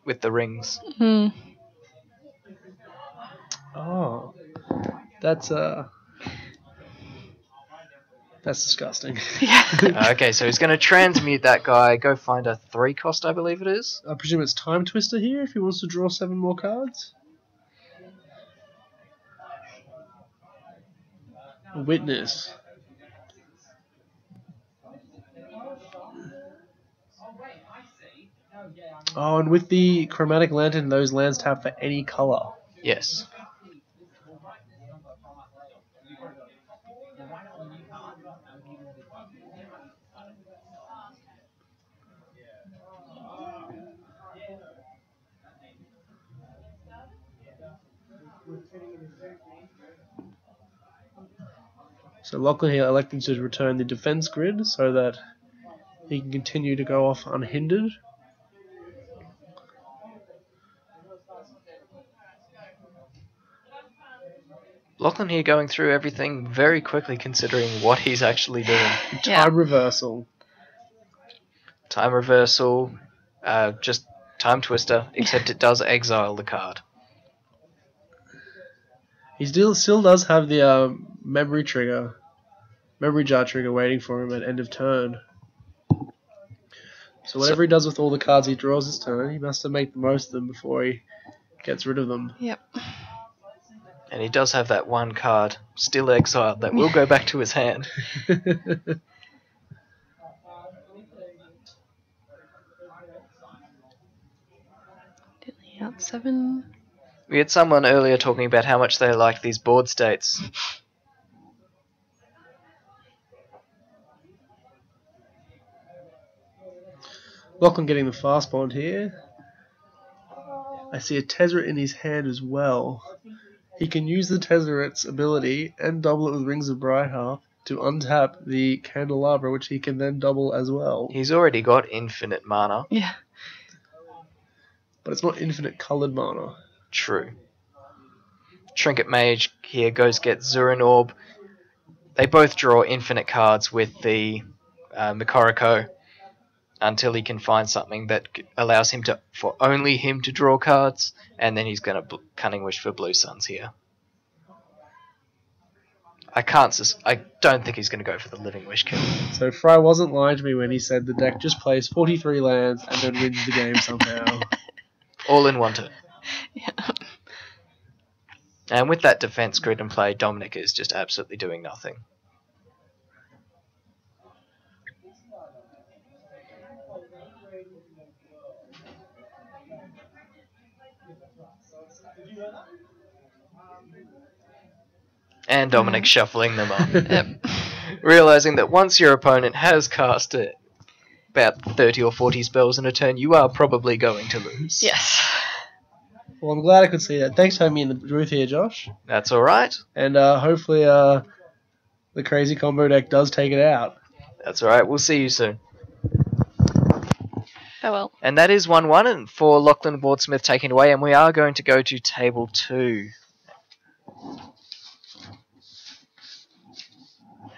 with the rings. Hmm. Oh, that's disgusting. Yeah. Okay, so he's going to transmute that guy, go find a 3-cost, I believe it is. I presume it's Time Twister here if he wants to draw 7 more cards. Witness. Oh, and with the Chromatic Lantern, those lands tap for any color. Yes. So Lachlan here elected to return the defense grid so that he can continue to go off unhindered. Lachlan here going through everything very quickly considering what he's actually doing. Time reversal. Time reversal, just Time Twister, except it does exile the card. He still does have the memory jar trigger waiting for him at end of turn. So whatever he does with all the cards he draws this turn, he must have made the most of them before he gets rid of them. Yep. And he does have that 1 card still exiled that will go back to his hand. Dealing out 7. We had someone earlier talking about how much they liked these board states. Lachlan getting the fast bond here. I see a Tezzeret in his hand as well. He can use the Tezzeret's ability and double it with Rings of Brighthearth to untap the Candelabra, which he can then double as well. He's already got infinite mana. Yeah. But it's not infinite coloured mana. True. Trinket Mage here goes get Zurin Orb. They both draw infinite cards with the Mikoriko until he can find something that allows him to, for only him to draw cards, and then he's going to Cunning Wish for Blue Suns here. I don't think he's going to go for the Living Wish kill. So Fry wasn't lying to me when he said the deck just plays 43 lands and then wins the game somehow. All in one turn. Yeah. And with that defense grid in play, Dominic is just absolutely doing nothing. And Dominic shuffling them up. Yep. Realizing that once your opponent has cast about 30 or 40 spells in a turn, you are probably going to lose. Yes. Well, I'm glad I could see that. Thanks for having me in the booth here, Josh. That's alright. And hopefully the crazy combo deck does take it out. That's alright. We'll see you soon. Farewell. And that is 1-1 and for Lachlan Wardsmith taking away, and we are going to go to table 2.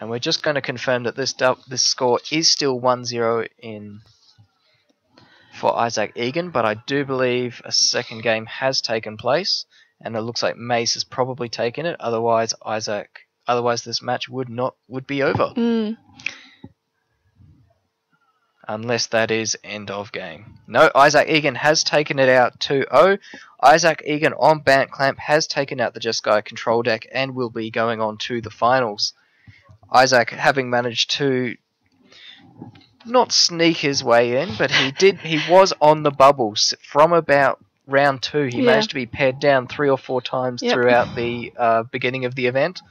And we're just going to confirm that this score is still 1-0 in for Isaac Egan, but I do believe a second game has taken place, and it looks like Mace has probably taken it. Otherwise, this match would be over. Mm. Unless that is end of game. No, Isaac Egan has taken it out 2-0. Isaac Egan on Bant Clamp has taken out the Jeskai control deck and will be going on to the finals. Isaac having managed to not sneak his way in, but he was on the bubbles from about round 2. He managed to be paired down 3 or 4 times throughout the beginning of the event.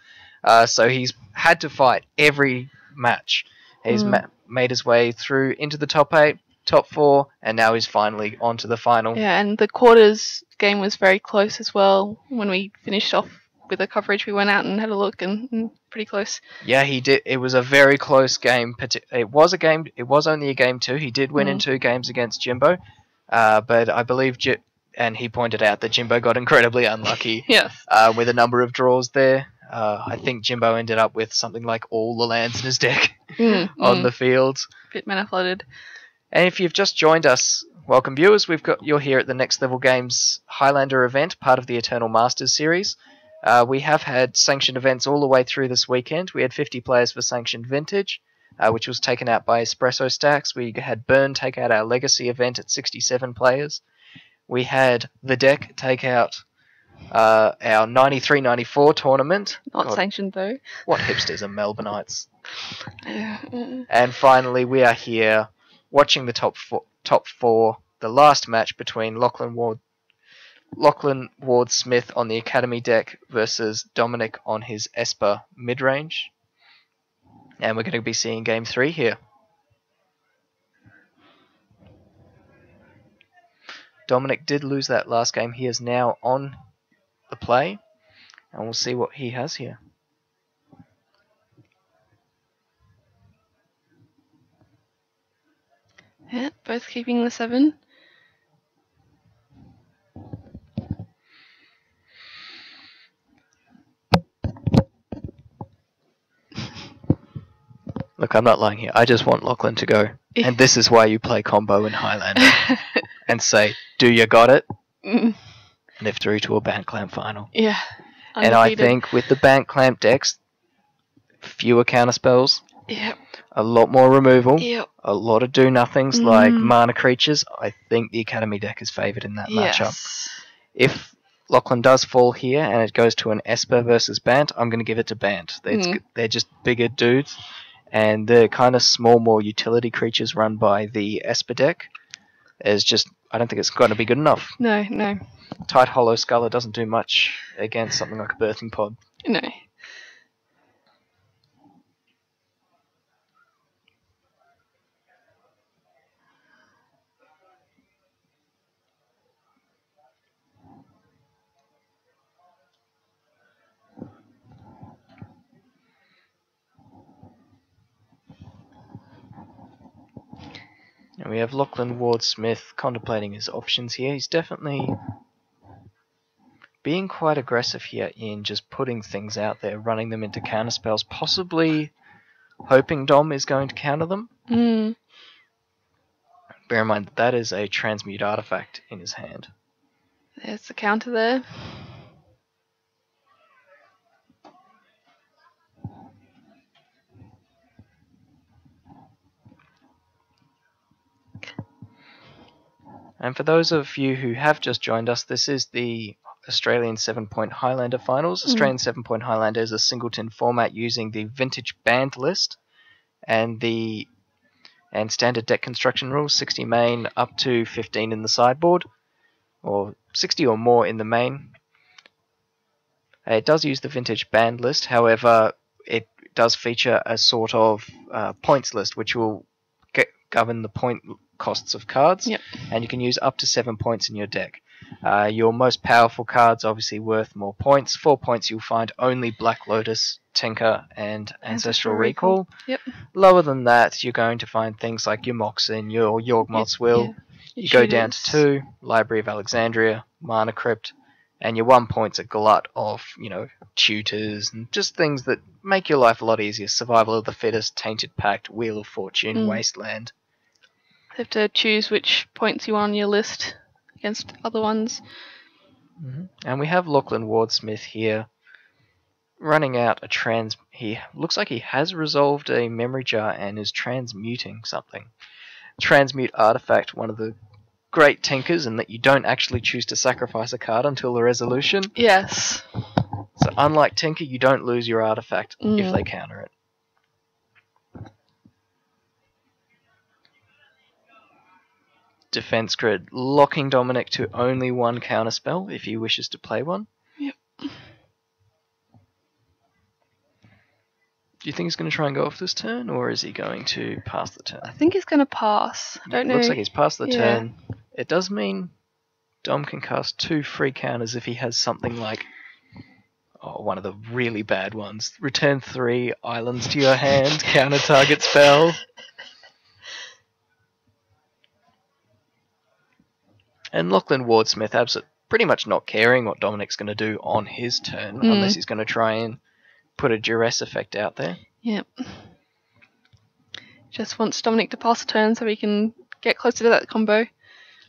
So he's had to fight every match. He's made his way through into the top 8, top 4, and now he's finally on to the final. Yeah, and the quarters game was very close as well. When we finished off with the coverage, we went out and had a look, and pretty close. Yeah, he did. It was a very close game. It was a game. It was only a game 2. He did win in 2 games against Jimbo, but I believe and he pointed out that Jimbo got incredibly unlucky Yes. with a number of draws there. I think Jimbo ended up with something like all the lands in his deck on the field. Bit mana flooded. And if you've just joined us, welcome viewers. You're here at the Next Level Games Highlander event, part of the Eternal Masters series. We have had sanctioned events all the way through this weekend. We had 50 players for sanctioned vintage, which was taken out by Espresso Stacks. We had Burn take out our legacy event at 67 players. We had the deck take out our 93-94 tournament. Not sanctioned though. What hipsters are Melbourneites? And finally, we are here watching the top four, the last match between Lachlan Ward-Smith on the Academy deck versus Dominic on his Esper mid-range. And we're going to be seeing Game 3 here. Dominic did lose that last game. He is now on the play. And we'll see what he has here. Yeah, both keeping the 7. Look, I'm not lying here. I just want Lachlan to go. And this is why you play combo in Highlander. And say, do you got it? And if through to a Bank Clamp final. Yeah. And I think with the Bank Clamp decks, fewer counterspells. Yep. A lot more removal. Yep. A lot of do-nothings like mana creatures. I think the Academy deck is favoured in that matchup. If Lachlan does fall here and it goes to an Esper versus Bant, I'm going to give it to Bant. They're just bigger dudes. And the kind of small, more utility creatures run by the Esper deck is just, I don't think it's going to be good enough. No. Tight Hollow Sculler doesn't do much against something like a Birthing Pod. No. And we have Lachlan Ward-Smith contemplating his options here. He's definitely being quite aggressive here in just putting things out there, running them into counterspells, possibly hoping Dom is going to counter them. Bear in mind that is a transmute artifact in his hand. There's the counter there. And for those of you who have just joined us, this is the Australian 7-Point Highlander Finals. Australian 7-Point Highlander is a singleton format using the vintage band list and standard deck construction rules, 60 main up to 15 in the sideboard, or 60 or more in the main. It does use the vintage band list, however, it does feature a sort of points list, which will govern the point costs of cards, and you can use up to 7 points in your deck. Your most powerful cards obviously worth more points. 4 points you'll find only Black Lotus, Tinker, and Ancestral Recall. Lower than that, you're going to find things like your Moxen, your Yawgmoth's Will. You go down to 2, Library of Alexandria, Mana Crypt, and your 1 point's a glut of, tutors and just things that make your life a lot easier. Survival of the Fittest, Tainted Pact, Wheel of Fortune, Wasteland. You have to choose which points you want on your list against other ones. And we have Lachlan Ward-Smith here running out a he looks like he has resolved a memory jar and is transmuting something. Transmute artifact, one of the great tinkers, in that you don't actually choose to sacrifice a card until the resolution. Yes. So unlike Tinker, you don't lose your artifact if they counter it. Defense grid, locking Dominic to only one counterspell if he wishes to play one. Do you think he's going to try and go off this turn, or is he going to pass the turn? I think he's going to pass. I don't know. Looks like he's passed the turn. It does mean Dom can cast 2 free counters if he has something like one of the really bad ones. Return 3 islands to your hand, counter target spell. And Lachlan Ward-Smith pretty much not caring what Dominic's going to do on his turn, unless he's going to try and put a duress effect out there. Yep. Just wants Dominic to pass a turn so he can get closer to that combo.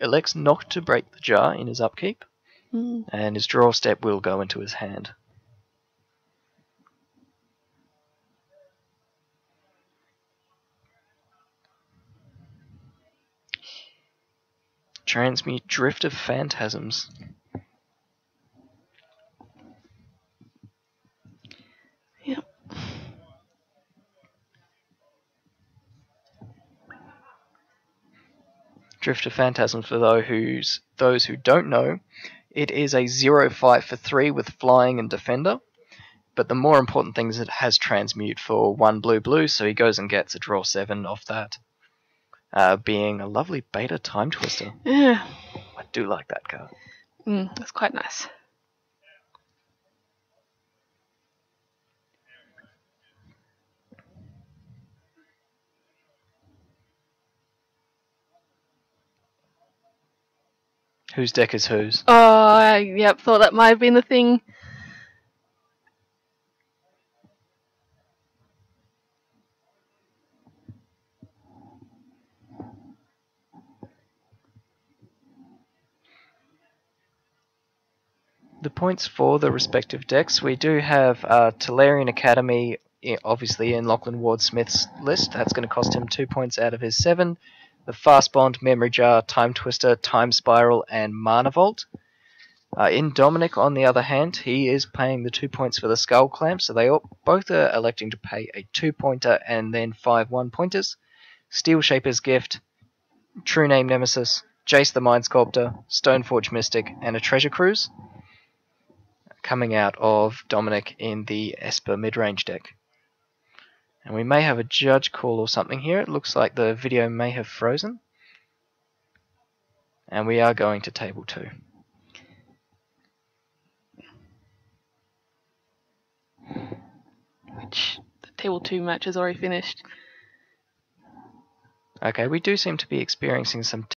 Elects not to break the jar in his upkeep, and his draw step will go into his hand. Transmute Drift of Phantasms. Yep. Drift of Phantasms, for those who don't know, it is a 0/5 for 3 with Flying and Defender. But the more important thing is it has Transmute for 1 blue, so he goes and gets a draw 7 off that. Being a lovely beta Time Twister. Yeah. I do like that card. That's quite nice. Whose deck is whose? Oh, yep, thought that might have been the thing. The points for the respective decks, we do have Tolarian Academy, obviously in Lachlan Ward-Smith's list. That's going to cost him 2 points out of his 7. The Fast Bond, Memory Jar, Time Twister, Time Spiral, and Mana Vault. In Dominic, on the other hand, he is paying the 2 points for the Skull Clamp, so they both are electing to pay a 2-pointer and then 5 1-pointers. Steel Shaper's Gift, True Name Nemesis, Jace the Mind Sculptor, Stoneforge Mystic, and a Treasure Cruise, coming out of Dominic in the Esper mid-range deck. And we may have a judge call or something here. It looks like the video may have frozen. And we are going to table 2. Which the table 2 match is already finished. Okay, we do seem to be experiencing some